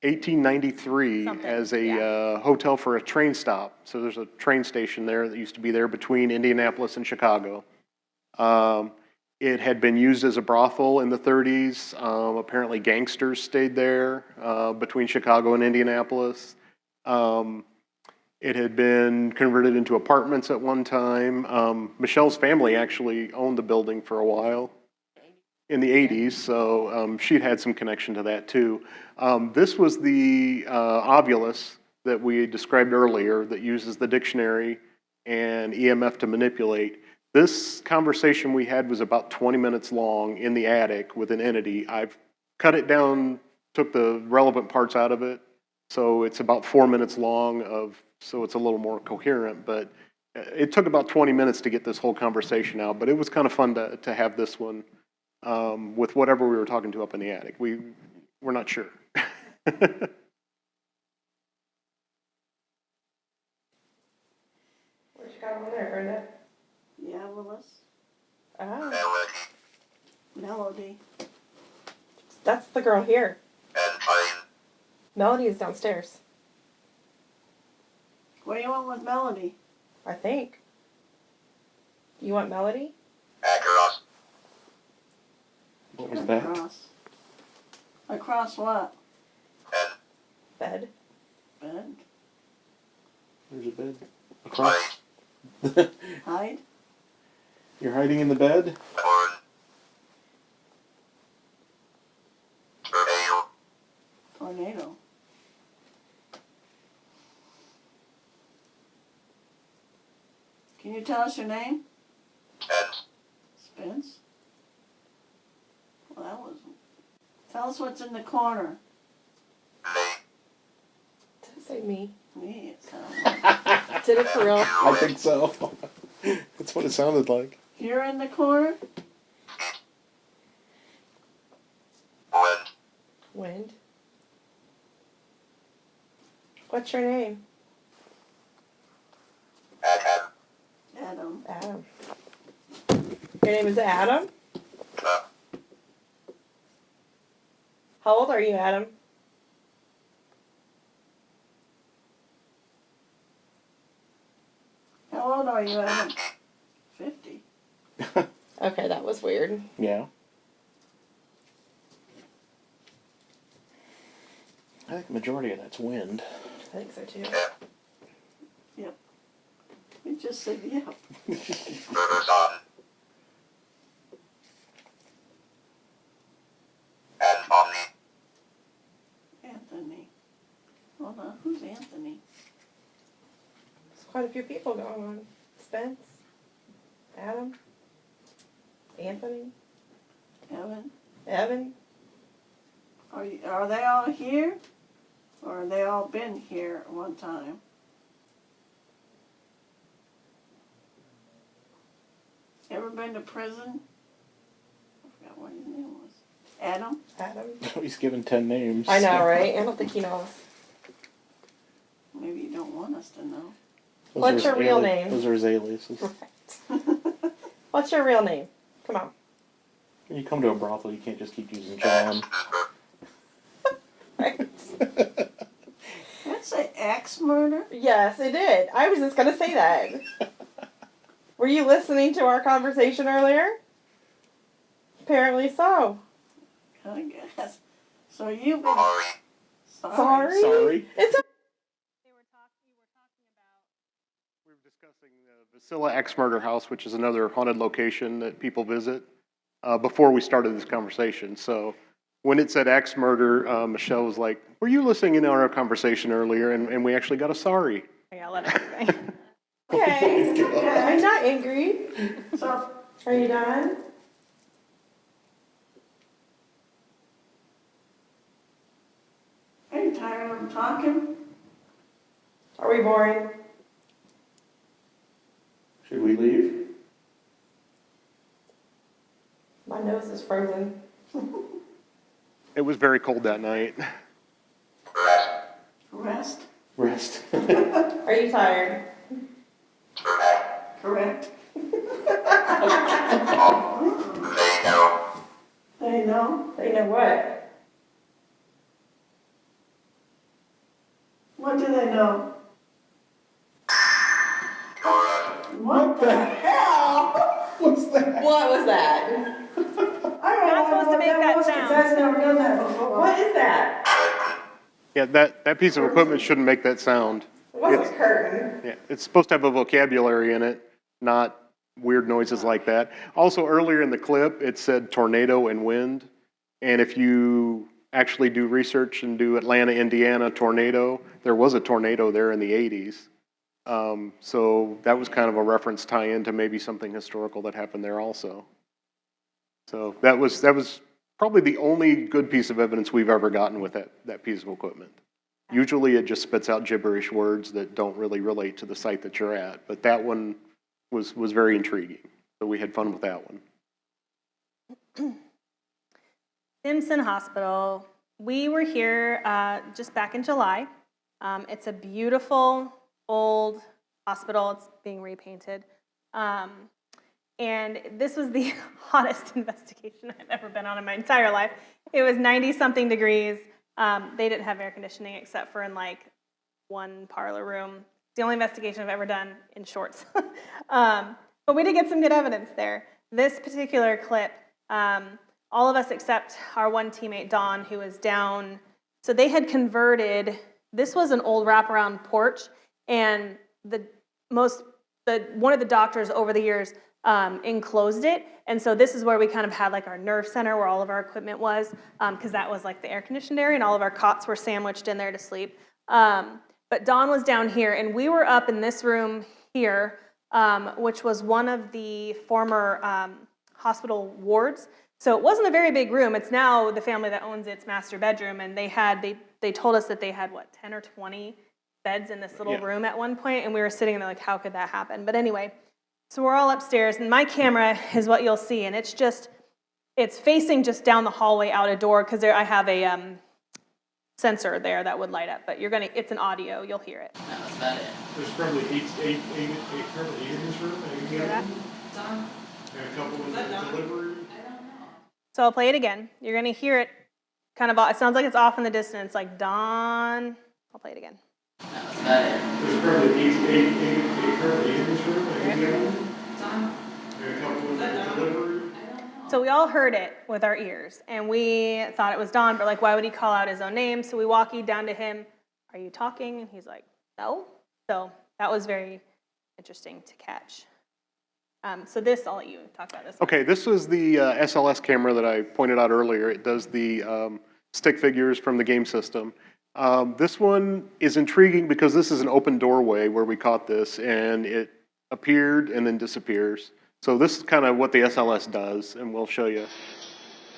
1893 Something, as a hotel for a train stop. So there's a train station there that used to be there between Indianapolis and Chicago. It had been used as a brothel in the 30s. Apparently gangsters stayed there between Chicago and Indianapolis. It had been converted into apartments at one time. Michelle's family actually owned the building for a while in the 80s, so she'd had some connection to that too. This was the ovulus that we described earlier that uses the dictionary and EMF to manipulate. This conversation we had was about 20 minutes long in the attic with an entity. I've cut it down, took the relevant parts out of it, so it's about 4 minutes long, so it's a little more coherent, but it took about 20 minutes to get this whole conversation out, but it was kind of fun to have this one with whatever we were talking to up in the attic. We're not sure. What you got over there, Brenda? Yeah, Willis. Oh, Melody. that's the girl here. Melody is downstairs, What do you want with Melody? I think. You want Melody? What was that? Across. Across what? Bed. Bed? There's a bed. Across. Hide? You're hiding in the bed? Tornado. Can you tell us your name? Spence. Well, that was... Tell us what's in the corner. Did it say me? Me, it sounds like. Did it for real? I think so. That's what it sounded like. You're in the corner? Wind. What's your name? Adam. Adam. Your name is Adam? How old are you, Adam? How old are you, Adam? 50. Okay, that was weird. Yeah. I think the majority of that's wind. I think so too. Yep. You just said yep. Anthony. Hold on, who's Anthony? There's quite a few people going on. Spence, Adam, Anthony, Evan? Evan. Are they all here? Or have they all been here at one time? Ever been to prison? I forgot what his name was. Adam? Adam. He's given 10 names. I know, right? I don't think he knows. Maybe you don't want us to know. Those What's are your his real name? Those are his aliases. What's your real name? Come on. When you come to a brothel, you can't just keep using John. Right? Did it say axe murder? Yes, it did. I was just going to say that. Were you listening to our conversation earlier? Apparently so. I guess. So you've been... Sorry? Sorry. It's a- We were discussing the Vasilla X Murder House, which is another haunted location that people visit, before we started this conversation. So when it said X Murder, Michelle was like, were you listening in on our conversation earlier? And we actually got a sorry. Yeah, let it go. Okay. I'm not angry. So, Are you done? are you tired of talking? Are we boring? Should we leave? My nose is frozen. It was very cold that night. Rest? Rest. Are you tired? Correct. They know. They know what? What do they know? What the hell? What's that? What was that? I don't Not know supposed to what make that was, 'cause sound. I've never done that before. What is that? Yeah, that piece of equipment shouldn't make that sound. It wasn't a curtain. Yeah, it's supposed to have a vocabulary in it, not weird noises like that. Also, earlier in the clip, it said tornado and wind. And if you actually do research and do Atlanta, Indiana tornado, there was a tornado there in the 80s. So that was kind of a reference tie-in to maybe something historical that happened there also. So that was probably the only good piece of evidence we've ever gotten with that piece of equipment. Usually it just spits out gibberish words that don't really relate to the site that you're at, but that one was very intriguing. So we had fun with that one. Simpson Hospital. We were here just back in July. It's a beautiful old hospital. It's being repainted. And this was the hottest investigation I've ever been on in my entire life. It was 90-something degrees. They didn't have air conditioning except for in like one parlor room. It's the only investigation I've ever done in shorts. But we did get some good evidence there. This particular clip, all of us except our one teammate, Dawn, who was down. So they had converted, this was an old wraparound porch, and one of the doctors over the years enclosed it. And so this is where we kind of had like our nerve center where all of our equipment was, because that was like the air conditioned area and all of our cots were sandwiched in there to sleep. But Dawn was down here and we were up in this room here, which was one of the former hospital wards. So it wasn't a very big room. It's now the family that owns its master bedroom, and they told us that they had, 10 or 20 beds in this little room at one point, and we were sitting there like, how could that happen? But anyway, so we're all upstairs, and my camera is what you'll see, and it's facing just down the hallway out a door, because I have a sensor there that would light up, but it's an audio, you'll hear it. That's about it. There's probably eight in this room. You hear that? And a couple in the delivery. So I'll play it again. You're going to hear it kind of, it sounds like it's off in the distance, like Dawn. I'll play it again. That's about it. There's probably eight currently in this room. And a couple in the delivery. So we all heard it with our ears, and we thought it was Dawn, but why would he call out his own name? So we walkied down to him, are you talking? And he's like, no. So that was very interesting to catch. So I'll let you talk about this. Okay, this was the SLS camera that I pointed out earlier. It does the stick figures from the game system. This one is intriguing because this is an open doorway where we caught this, and it appeared and then disappears. So this is kind of what the SLS does, and we'll show you.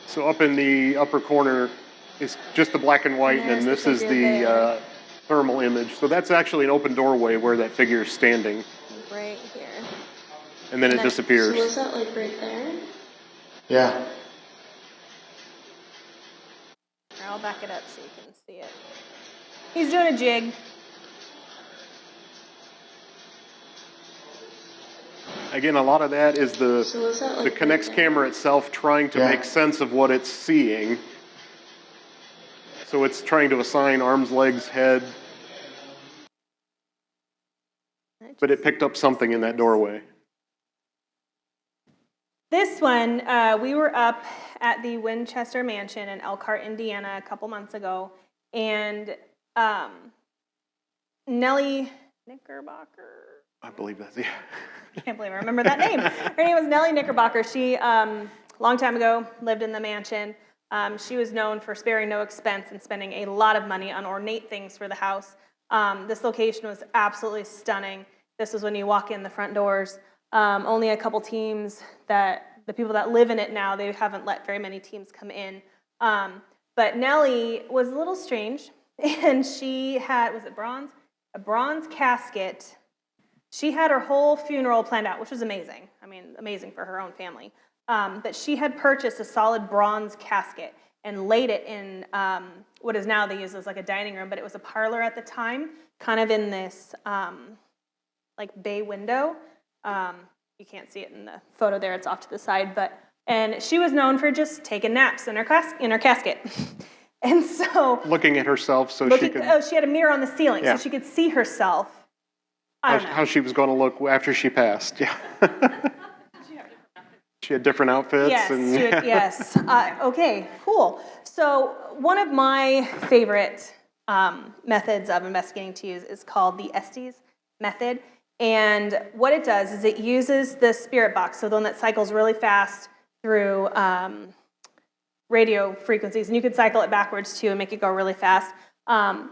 So up in the upper corner is just the black and white, and this is the thermal image. So that's actually an open doorway where that figure is standing. Right here. And then it disappears. So was that right there? Yeah. I'll back it up so you can see it. He's doing a jig. Again, a lot of that is the Kinect's camera itself trying to make sense of what it's seeing. So it's trying to assign arms, legs, head. But it picked up something in that doorway. This one, we were up at the Winchester Mansion in Elkhart, Indiana a couple months ago, and Nellie Knickerbocker. I believe that's, yeah. I can't believe I remember that name. Her name was Nellie Knickerbocker. She, long time ago, lived in the mansion. She was known for sparing no expense and spending a lot of money on ornate things for the house. This location was absolutely stunning. This is when you walk in the front doors. Only a couple teams the people that live in it now, they haven't let very many teams come in. But Nellie was a little strange, and she had, was it bronze? a bronze casket. She had her whole funeral planned out, which was amazing. I mean, amazing for her own family. But she had purchased a solid bronze casket and laid it in what is now they use as like a dining room, but it was a parlor at the time, kind of in this like bay window. You can't see it in the photo there; it's off to the side. And she was known for just taking naps in her casket. And so Looking at herself so she could. she had a mirror on the ceiling, Yeah. so she could see herself. I don't know. How she was going to look after she passed. Yeah. She had different outfits. Yes, and yes. Okay, cool. So one of my favorite methods of investigating to use is called the Estes method. And what it does is it uses the spirit box, so the one that cycles really fast through radio frequencies, and you could cycle it backwards too and make it go really fast.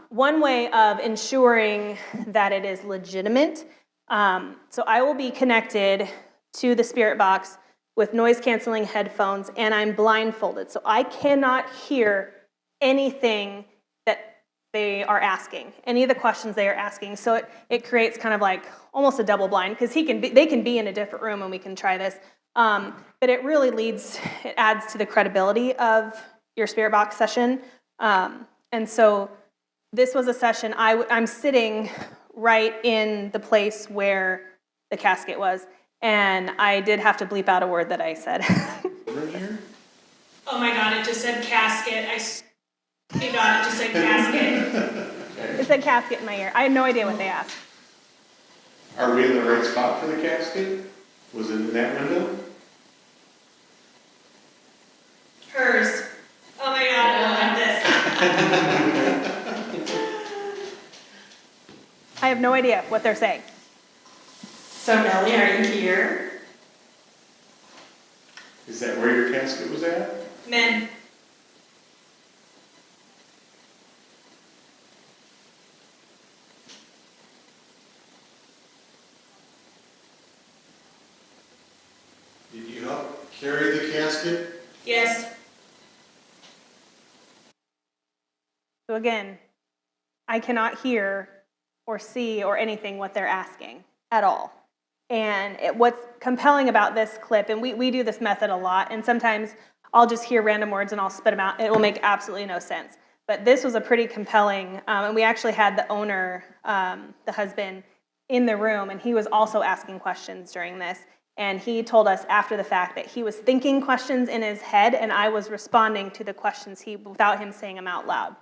One way of ensuring that it is legitimate, so I will be connected to the spirit box with noise-canceling headphones, and I'm blindfolded, so I cannot hear anything that they are asking, any of the questions they are asking. So it creates kind of like almost a double blind, because they can be in a different room and we can try this. But it really it adds to the credibility of your spirit box session. And so this was a session, I'm sitting right in the place where the casket was, and I did have to bleep out a word that I said. Right here? Oh my God, it just said casket. My God, it just said casket. It said casket in my ear. I had no idea what they asked. Are we in the right spot for the casket? Was it in that window? Hers. Oh my God, I don't like this. I have no idea what they're saying. So Nellie, are you here? Is that where your casket was at? Men. Did you help carry the casket? Yes. So again, I cannot hear or see or anything what they're asking at all. And what's compelling about this clip, and we do this method a lot, and sometimes I'll just hear random words and I'll spit them out. It will make absolutely no sense. But this was a pretty compelling, and we actually had the owner, the husband, in the room, and he was also asking questions during this. And he told us after the fact that he was thinking questions in his head, and I was responding to the questions without him saying them out loud.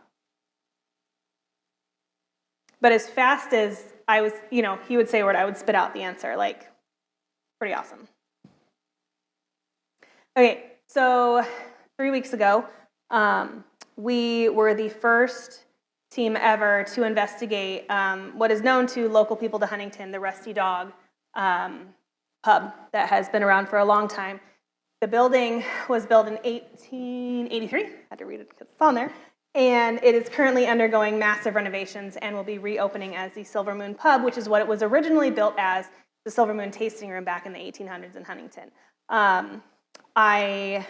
But as fast as I was, he would say a word, I would spit out the answer. Like, pretty awesome. Okay, so 3 weeks ago, we were the first team ever to investigate what is known to local people to Huntington, the Rusty Dog pub that has been around for a long time. The building was built in 1883. I had to read it because it's on there. And it is currently undergoing massive renovations and will be reopening as the Silver Moon Pub, which is what it was originally built as, the Silver Moon Tasting Room back in the 1800s in Huntington. I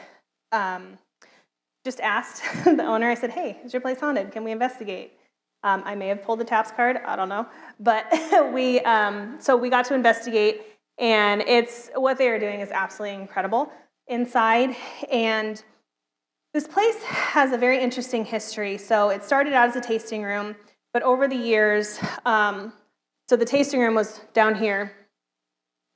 just asked the owner, I said, hey, is your place haunted? Can we investigate? I may have pulled the taps card, I don't know. But so we got to investigate, and what they are doing is absolutely incredible inside. And this place has a very interesting history. So it started out as a tasting room, but over the years, so the tasting room was down here,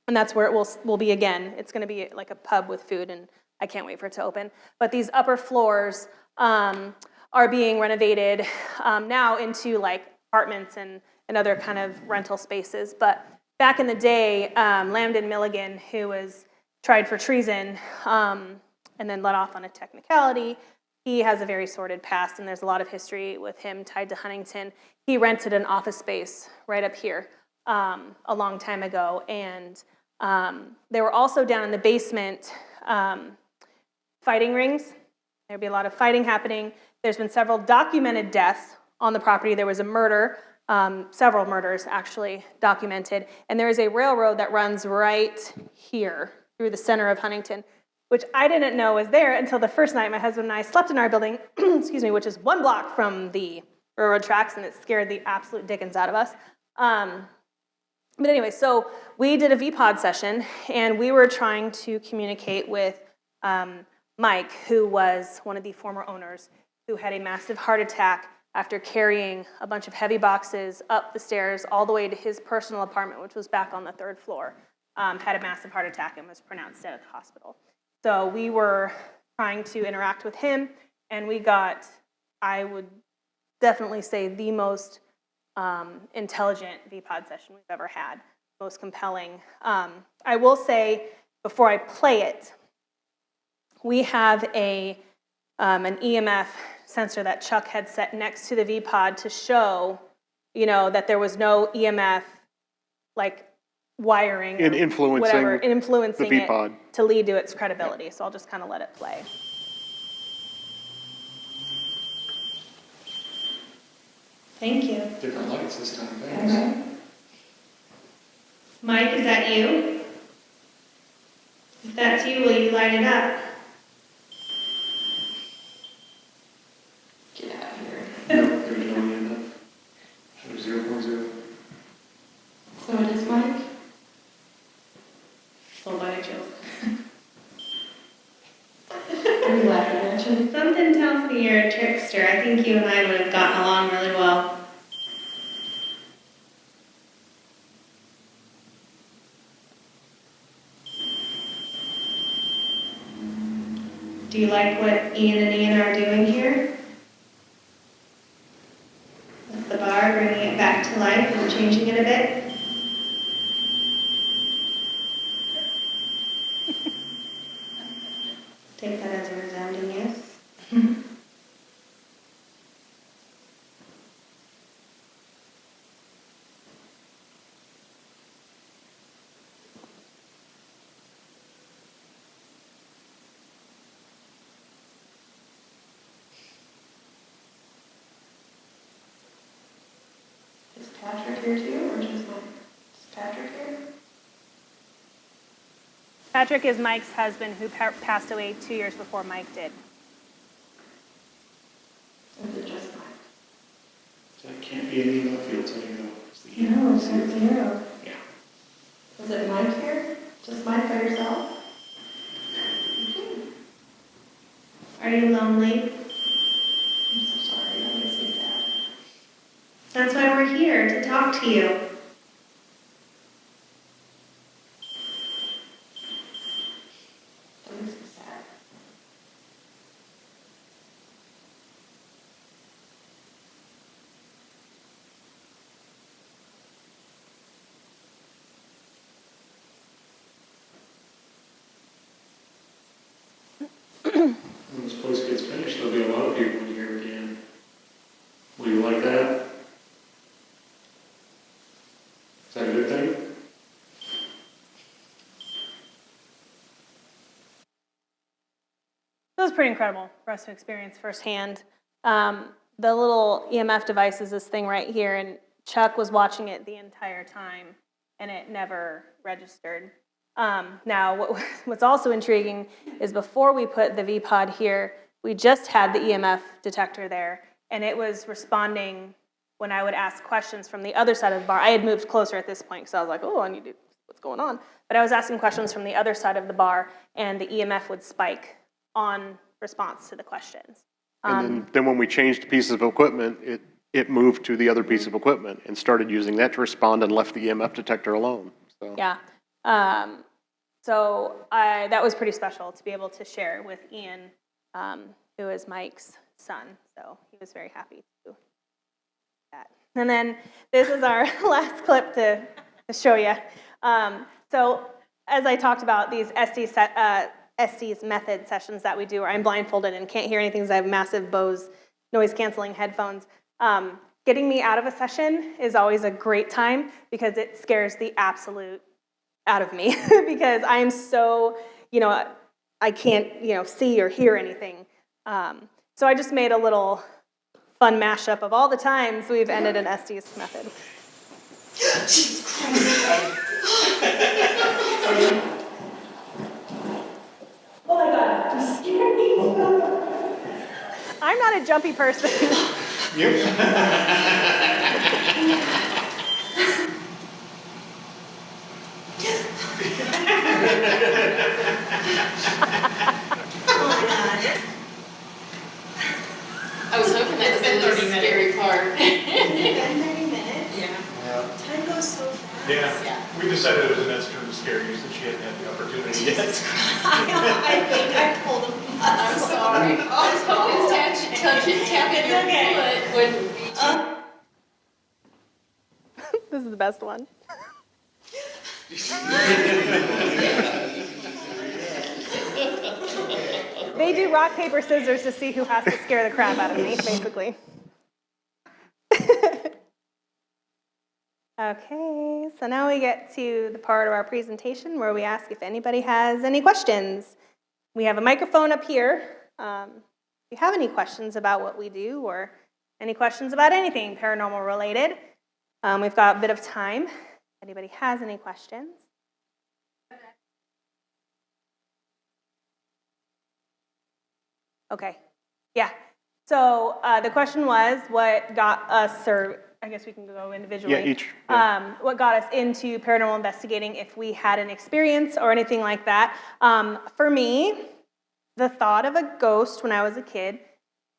and that's where it will be again. It's going to be like a pub with food, and I can't wait for it to open. But these upper floors are being renovated now into like apartments and other kind of rental spaces. But back in the day, Lambden Milligan, who was tried for treason, and then let off on a technicality. He has a very sordid past, and there's a lot of history with him tied to Huntington. He rented an office space right up here a long time ago, and they were also down in the basement fighting rings. There'd be a lot of fighting happening. There's been several documented deaths on the property. There was a murder, several murders actually documented, and there is a railroad that runs right here through the center of Huntington, which I didn't know was there until the first night my husband and I slept in our building, excuse me, which is 1 block from the railroad tracks, and it scared the absolute dickens out of us. But anyway, so we did a VPod session, and we were trying to communicate with Mike, who was one of the former owners, who had a massive heart attack after carrying a bunch of heavy boxes up the stairs all the way to his personal apartment, which was back on the 3rd floor, had a massive heart attack and was pronounced dead at the hospital. So we were trying to interact with him, and we got, I would definitely say, the most intelligent VPod session we've ever had, most compelling. I will say, before I play it, we have an EMF sensor that Chuck had set next to the VPod to show, that there was no EMF, like, wiring In influencing whatever, influencing the it VPod. to lead to its credibility. So I'll just kind of let it play. Thank you. Different lights this time, thanks. Okay. Mike, is that you? If that's you, will you light it up? Get out of here. No, there's no EMF. Show 0.0. So it is Mike? Full body chills. Are you laughing at you? Something tells me you're a trickster. I think you and I would have gotten along really well. Do you like what Ian and Ian are doing here? With the bar, bringing it back to life and changing it a bit? Take that as a resounding yes. Is Patrick here too, or just Mike? Is Patrick here? Patrick is Mike's husband, who passed away 2 years before Mike did. Or is it just Mike? That can't be an EMF field, so you know. It's the No, EMF. it's not zero. Yeah. Is it Mike here? Just Mike by yourself? Are you lonely? I'm so sorry, that makes me sad. That's why we're here, to talk to you. That makes me sad. When this place gets finished, there'll be a lot of people in here again. Will you like that? Is that a good thing? It was pretty incredible for us to experience firsthand. The little EMF device is this thing right here, and Chuck was watching it the entire time, and it never registered. Now, what's also intriguing is before we put the VPod here, we just had the EMF detector there, and it was responding when I would ask questions from the other side of the bar. I had moved closer at this point, because I was like, oh, I need to, what's going on? But I was asking questions from the other side of the bar, and the EMF would spike on response to the questions. And then when we changed pieces of equipment, it moved to the other piece of equipment and started using that to respond and left the EMF detector alone. So. Yeah. So that was pretty special to be able to share with Ian, who is Mike's son. So he was very happy to do that. And then this is our last clip to show you. So as I talked about, these Estes method sessions that we do, where I'm blindfolded and can't hear anything because I have massive Bose noise-canceling headphones. Getting me out of a session is always a great time because it scares the absolute out of me because I am so, I can't, see or hear anything. So I just made a little fun mashup of all the times we've ended an Estes method. Jesus Christ. Oh my God, you scared me. I'm not a jumpy person. Yep. I was hoping that was the least scary part. It's been 30 minutes. Yeah. Time goes so fast. Yeah, we decided it was Annette's turn to scare you since she hadn't had the opportunity yet. I think I pulled a muscle. I'm sorry. I was hoping tapping your foot wouldn't be too. This is the best one. They do rock, paper, scissors to see who has to scare the crap out of me, basically. Okay, so now we get to the part of our presentation where we ask if anybody has any questions. We have a microphone up here. If you have any questions about what we do or any questions about anything paranormal related, we've got a bit of time. If anybody has any questions. Okay, yeah. So the question was, what got us, or I guess we can go individually. Yeah, each. Yeah. What got us into paranormal investigating, if we had an experience or anything like that. For me, the thought of a ghost when I was a kid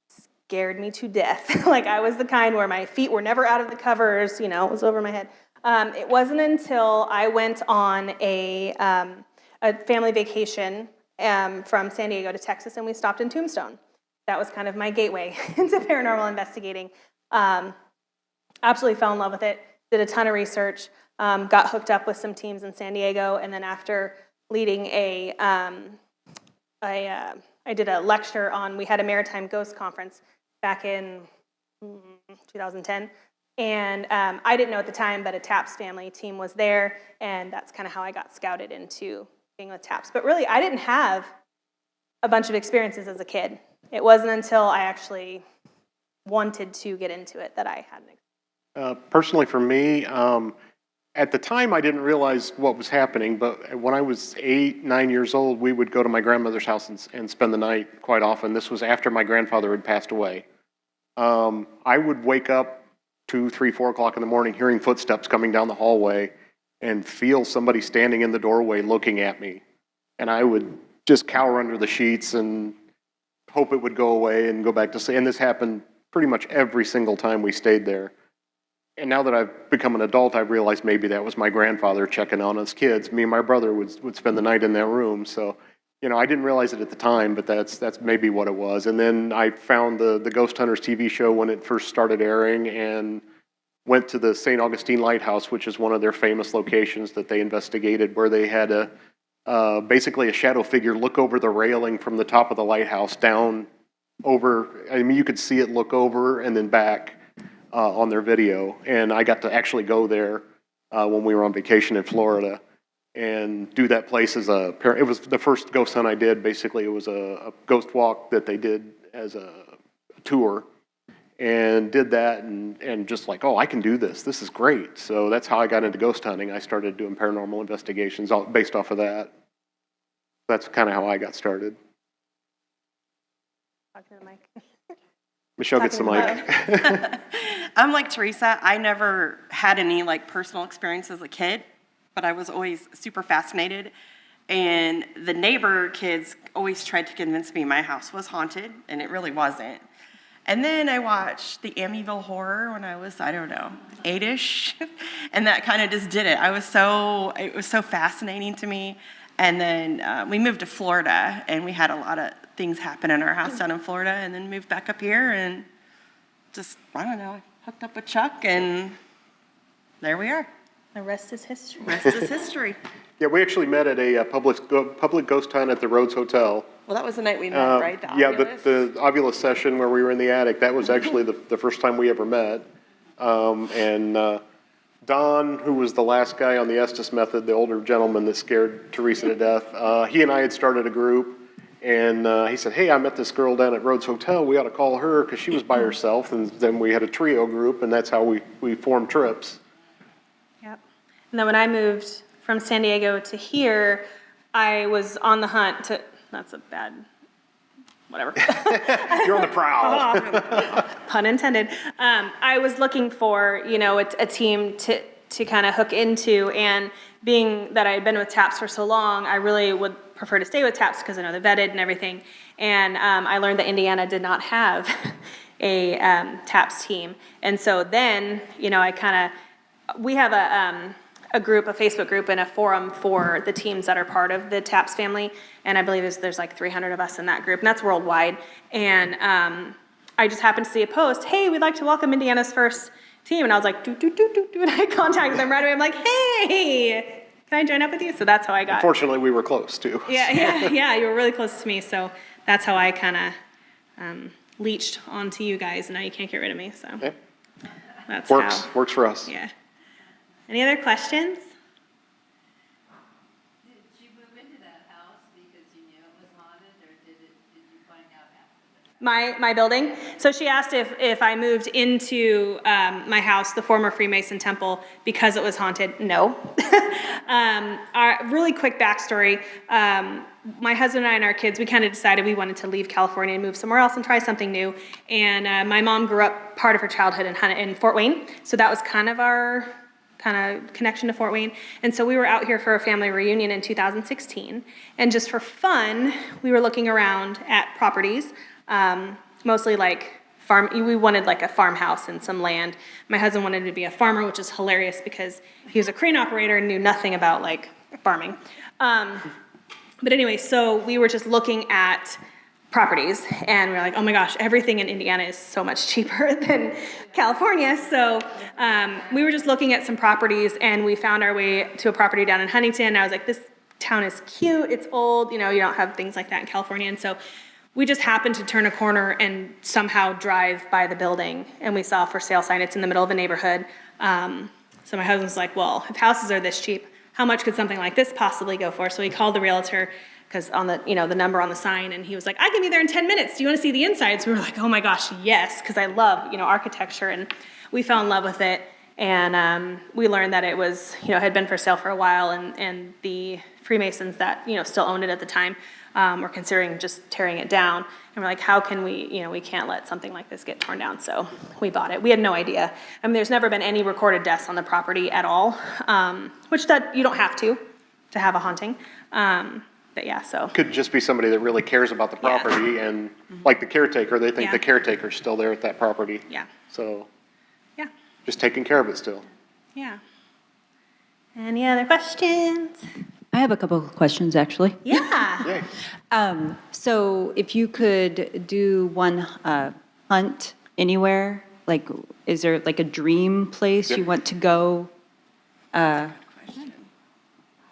scared me to death. Like, I was the kind where my feet were never out of the covers, you know, it was over my head. It wasn't until I went on a family vacation from San Diego to Texas, and we stopped in Tombstone. That was kind of my gateway into paranormal investigating. Absolutely fell in love with it, did a ton of research, got hooked up with some teams in San Diego, and then after leading I did a lecture on, we had a maritime ghost conference back in 2010, and I didn't know at the time, but a TAPS family team was there, and that's kind of how I got scouted into being with TAPS. But really, I didn't have a bunch of experiences as a kid. It wasn't until I actually wanted to get into it that I had an experience. Personally, for me, at the time, I didn't realize what was happening, but when I was 8, 9 years old, we would go to my grandmother's house and spend the night quite often. This was after my grandfather had passed away. I would wake up 2, 3, 4 o'clock in the morning hearing footsteps coming down the hallway and feel somebody standing in the doorway looking at me. And I would just cower under the sheets and hope it would go away and go back to sleep. And this happened pretty much every single time we stayed there. And now that I've become an adult, I've realized maybe that was my grandfather checking on us kids. Me and my brother would spend the night in that room. So, you know, I didn't realize it at the time, but that's maybe what it was. And then I found the Ghost Hunters TV show when it first started airing and went to the St. Augustine Lighthouse, which is one of their famous locations that they investigated, where they had basically a shadow figure look over the railing from the top of the lighthouse down over. I mean, you could see it look over and then back. On their video, and I got to actually go there when we were on vacation in Florida and do that place as it was the first ghost hunt I did. Basically, it was a ghost walk that they did as a tour, and did that and just like, oh, I can do this. This is great. So that's how I got into ghost hunting. I started doing paranormal investigations based off of that. That's kind of how I got started. Talking to Mike. Michelle gets the mic. I'm like Theresa. I never had any like personal experience as a kid, but I was always super fascinated. And the neighbor kids always tried to convince me my house was haunted, and it really wasn't. And then I watched the Amityville Horror when I was, I don't know, 8-ish, and that kind of just did it. It was so fascinating to me. And then we moved to Florida, and we had a lot of things happen in our house down in Florida, and then moved back up here and just, I don't know, hooked up with Chuck, and there we are. The rest is history. Rest is history. Yeah, we actually met at a public ghost hunt at the Rhodes Hotel. Well, that was the night we met, right? The Ovilus? The Ovilus session where we were in the attic, that was actually the first time we ever met. Don, who was the last guy on the Estes method, the older gentleman that scared Theresa to death, he and I had started a group, and he said, hey, I met this girl down at Rhodes Hotel, we ought to call her, because she was by herself, and then we had a trio group, and that's how we formed trips. Yep. And then when I moved from San Diego to here, I was on the hunt to, that's a bad, whatever. You're on the prowl. Pun intended. I was looking for, a team to kind of hook into, and being that I had been with TAPS for so long, I really would prefer to stay with TAPS because I know they're vetted and everything. And I learned that Indiana did not have a TAPS team. And so then, we have a group, a Facebook group and a forum for the teams that are part of the TAPS family. And I believe there's like 300 of us in that group, and that's worldwide. And I just happened to see a post, hey, we'd like to welcome Indiana's first team. And I was like, and I contacted them right away. I'm like, hey, can I join up with you? So that's how I got. Unfortunately, we were close too. Yeah, you were really close to me. So that's how I kind of leached onto you guys, and now you can't get rid of me. So Yep. that's Works for us. Yeah. Any other questions? Did you move into that house because you knew it was haunted, or did you find out after that? My building. So she asked if I moved into my house, the former Freemason temple, because it was haunted. No. Our really quick backstory. My husband and I and our kids, we kind of decided we wanted to leave California and move somewhere else and try something new. And my mom grew up part of her childhood in Fort Wayne. So that was kind of our connection to Fort Wayne. And so we were out here for a family reunion in 2016. And just for fun, we were looking around at properties, mostly like we wanted like a farmhouse and some land. My husband wanted to be a farmer, which is hilarious because he was a crane operator and knew nothing about like farming. But anyway, so we were just looking at properties, and we were like, oh my gosh, everything in Indiana is so much cheaper than California. So we were just looking at some properties, and we found our way to a property down in Huntington. And I was like, this town is cute, it's old, you don't have things like that in California. And so we just happened to turn a corner and somehow drive by the building, and we saw a for sale sign. It's in the middle of a neighborhood. So my husband's like, well, if houses are this cheap, how much could something like this possibly go for? So he called the realtor, because on the, the number on the sign, and he was like, I can be there in 10 minutes. Do you want to see the inside? So we were like, oh my gosh, yes, because I love, architecture, and we fell in love with it. And we learned that it was, had been for sale for a while, and the Freemasons that, still owned it at the time were considering just tearing it down. And we're like, how can we, we can't let something like this get torn down. So we bought it. We had no idea. I mean, there's never been any recorded deaths on the property at all, which that you don't have to have a haunting. But yeah, so. Could just be somebody that really cares about the property, and like the caretaker, they think the caretaker's still there at that property. Yeah. So. Yeah. Just taking care of it still. Yeah. Any other questions? I have a couple of questions, actually. Yeah. Yay. So if you could do one hunt anywhere, like, is there like a dream place you want to go?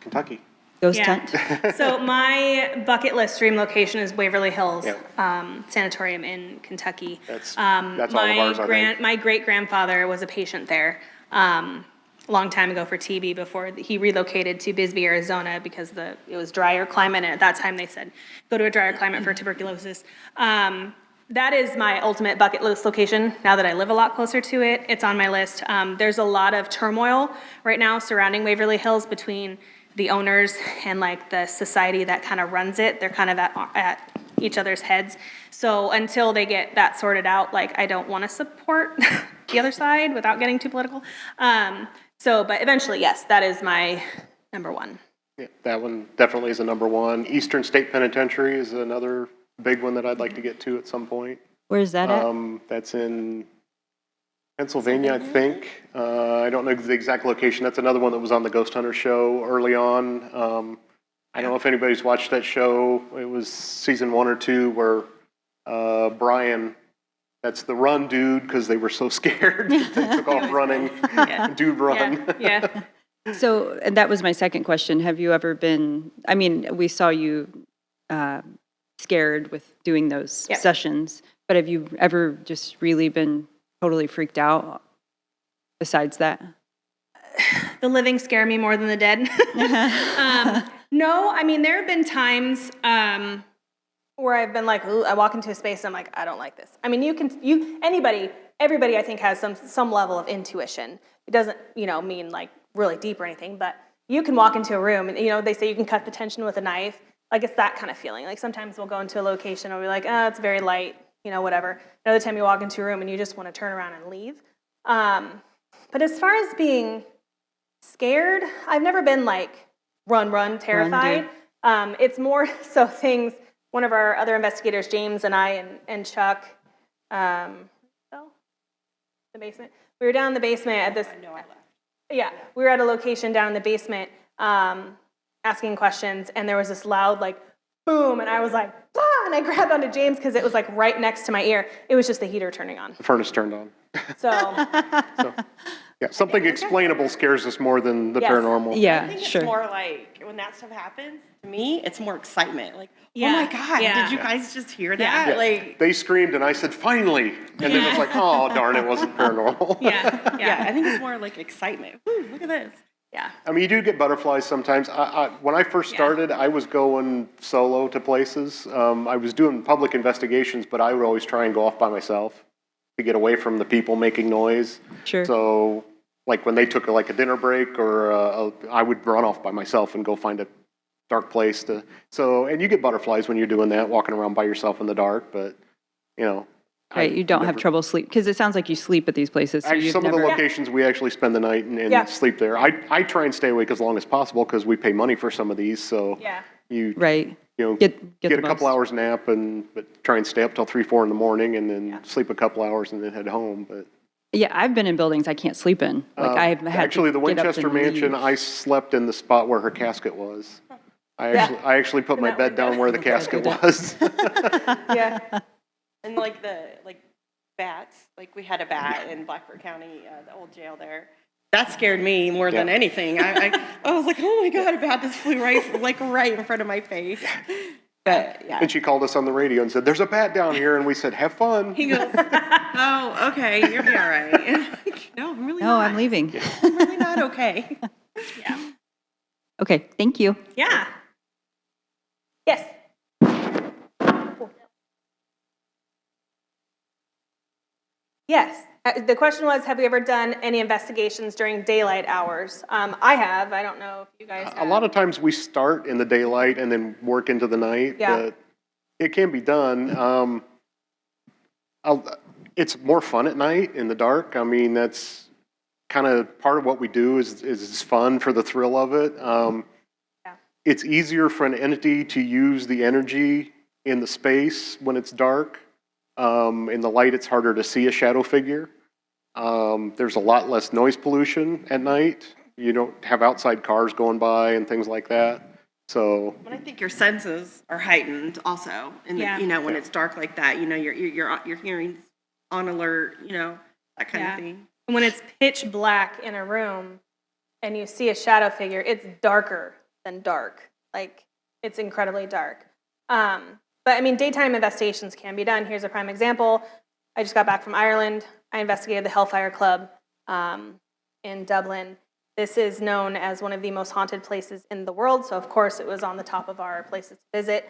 Kentucky. Ghost hunt? So my bucket list dream location is Waverly Hills Sanatorium in Kentucky. That's all of ours, I think. My great-grandfather was a patient there a long time ago for TB before he relocated to Bisbee, Arizona, because it was drier climate, and at that time they said, go to a drier climate for tuberculosis. That is my ultimate bucket list location. Now that I live a lot closer to it, it's on my list. There's a lot of turmoil right now surrounding Waverly Hills between the owners and like the society that kind of runs it. They're kind of at each other's heads. So until they get that sorted out, like, I don't want to support the other side without getting too political. But eventually, yes, that is my number one. Yeah, that one definitely is a number one. Eastern State Penitentiary is another big one that I'd like to get to at some point. Where is that at? That's in Pennsylvania, I think. I don't know the exact location. That's another one that was on the Ghost Hunter show early on. I don't know if anybody's watched that show. It was season 1 or 2 where Brian, that's the run dude, because they were so scared. They took off running. Dude run. Yeah. So, and that was my second question. Have you ever been, I mean, we saw you scared with doing those sessions, but have you ever just really been totally freaked out besides that? The living scare me more than the dead. No, I mean, there have been times where I've been like, ooh, I walk into a space and I'm like, I don't like this. I mean, everybody I think has some level of intuition. It doesn't, mean like really deep or anything, but you can walk into a room and, they say you can cut the tension with a knife. Like, it's that kind of feeling. Like, sometimes we'll go into a location and we'll be like, oh, it's very light, whatever. Another time you walk into a room and you just want to turn around and leave. But as far as being scared. I've never been like run, terrified. It's more so things, one of our other investigators, James and I and Chuck, the basement. We were down in the basement at this. No, I left. Yeah, we were at a location down in the basement asking questions, and there was this loud like boom, and I was like, ah, and I grabbed onto James because it was like right next to my ear. It was just the heater turning on. The furnace turned on. So, Yeah, something explainable scares us more than the Yes. paranormal. Yeah, I think sure. it's more like when that stuff happens, to me, it's more excitement. Like, Yeah, oh my God, yeah. did you guys just hear that? Yeah. Like, They screamed and I said, finally. And then it's like, oh, darn, it wasn't paranormal. yeah, I think it's more like excitement. Woo, look at this. Yeah. I mean, you do get butterflies sometimes. When I first started, I was going solo to places. I was doing public investigations, but I would always try and go off by myself to get away from the people making noise. Sure. So, like when they took like a dinner break, or I would run off by myself and go find a dark place to. So, and you get butterflies when you're doing that, walking around by yourself in the dark. But you know, Right, you don't have trouble sleep, because it sounds like you sleep at these places, so Actually, you've some of never. the locations we actually spend the night and Yeah. sleep there. I try and stay awake as long as possible because we pay money for some of these. So Yeah. you Right, you know get get the a couple most. hours nap but try and stay up till 3, 4 in the morning and then sleep a couple hours and then head home. But Yeah, I've been in buildings I can't sleep in, like I've had actually, to the get up Winchester and Mansion, leave. I slept in the spot where her casket was. I actually put In my that bed down window. where the casket was. Yeah. And like bats, like we had a bat in Blackburn County, the old jail there. That scared me more than Yeah. anything. I was like, oh my God, a bat just flew right in front of my face. But yeah. And she called us on the radio and said, "There's a bat down here," and we said, "Have fun." He goes, oh, okay, you'll be all right. No, I'm really No, not. I'm leaving. I'm really not okay. Yeah. Okay, thank you. Yeah. Yes. Yes. The question was, have we ever done any investigations during daylight hours? I have. I don't know if you guys have. A lot of times we start in the daylight and then work into the night. Yeah. But it can be done. It's more fun at night in the dark. I mean, that's kind of part of what we do is fun for the thrill of it. It's easier for an entity to use the energy in the space when it's dark. In the light, it's harder to see a shadow figure. There's a lot less noise pollution at night. You don't have outside cars going by and things like that. So, But I think your senses are heightened also, and Yeah. when it's dark like that, your hearing's on alert, that kind Yeah. of thing. When it's pitch black in a room and you see a shadow figure, it's darker than dark. Like, it's incredibly dark. But I mean, daytime investigations can be done. Here's a prime example. I just got back from Ireland. I investigated the Hellfire Club in Dublin. This is known as one of the most haunted places in the world, so of course it was on the top of our places to visit.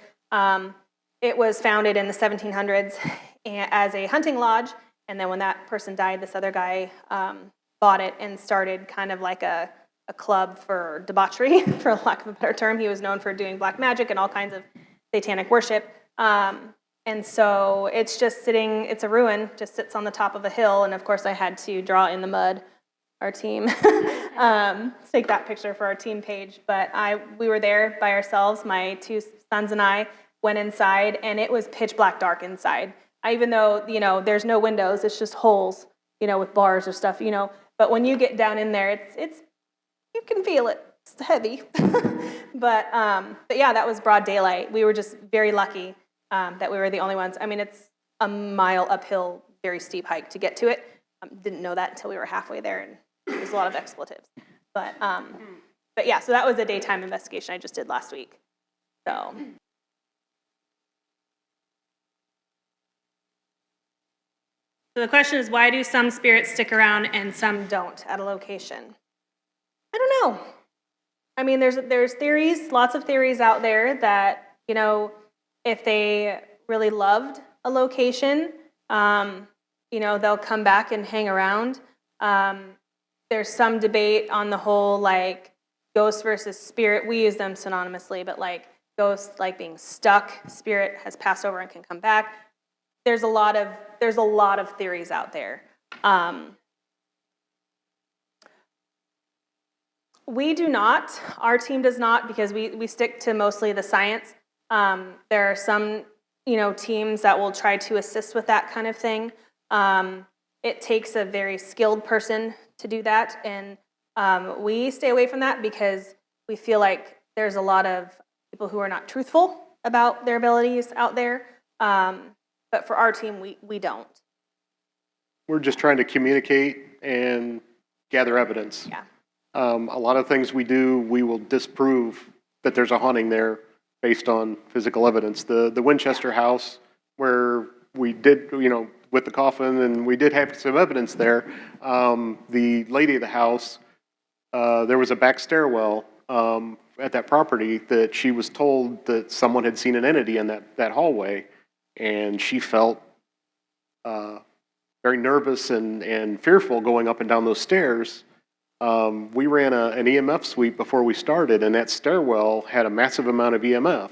It was founded in the 1700s as a hunting lodge, and then when that person died, this other guy bought it and started kind of like a club for debauchery, for lack of a better term. He was known for doing black magic and all kinds of satanic worship. And so it's just sitting, it's a ruin, just sits on the top of a hill. And of course I had to draw in the mud, our team, take that picture for our team page. But we were there by ourselves. My 2 sons and I went inside and it was pitch black dark inside. Even though, there's no windows, it's just holes, with bars or stuff, But when you get down in there, it's you can feel it. It's heavy. But yeah, that was broad daylight. We were just very lucky that we were the only ones. I mean, it's a mile uphill, very steep hike to get to it. Didn't know that until we were halfway there, and there was a lot of expletives. But yeah, so that was a daytime investigation I just did last week. So. So the question is, why do some spirits stick around and some don't at a location? I don't know. I mean, there's theories, lots of theories out there that, if they really loved a location, they'll come back and hang around. There's some debate on the whole, like, ghost versus spirit. We use them synonymously, but like ghost, like being stuck, spirit has passed over and can come back. There's a lot of theories out there. We do not. Our team does not, because we stick to mostly the science. There are some, teams that will try to assist with that kind of thing. It takes a very skilled person to do that, and we stay away from that because we feel like there's a lot of people who are not truthful about their abilities out there. But for our team, we don't. We're just trying to communicate and gather evidence. Yeah. A lot of things we do, we will disprove that there's a haunting there based on physical evidence. The Winchester house, where we did, with the coffin, and we did have some evidence there. The lady of the house, there was a back stairwell at that property that she was told that someone had seen an entity in that hallway, and she felt very nervous and fearful going up and down those stairs. We ran an EMF sweep before we started, and that stairwell had a massive amount of EMF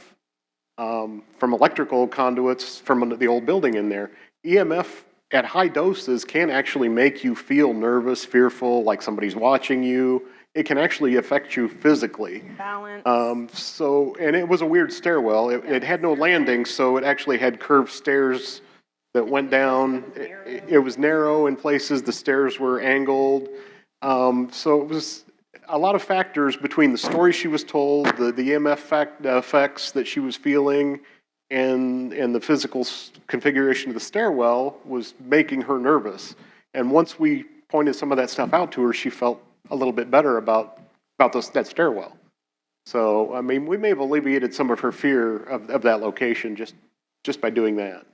from electrical conduits from the old building in there. EMF at high doses can actually make you feel nervous, fearful, like somebody's watching you. It can actually affect you physically. Balance. And it was a weird stairwell. It had no landing, so it actually had curved stairs that went down. It was narrow in places. The stairs were angled. So it was a lot of factors between the story she was told, the EMF effects that she was feeling, and the physical configuration of the stairwell was making her nervous. And once we pointed some of that stuff out to her, she felt a little bit better about that stairwell. So, I mean, we may have alleviated some of her fear of that location just by doing that.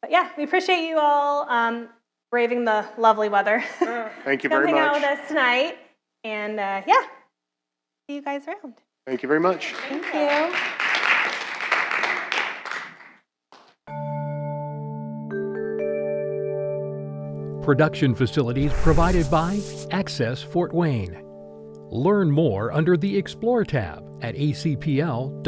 But yeah, we appreciate you all braving the lovely weather. Thank you very Coming out much. with us tonight. And see you guys around. Thank you very much. Thank you. Production facilities provided by Access Fort Wayne. Learn more under the Explore tab at acpl.info.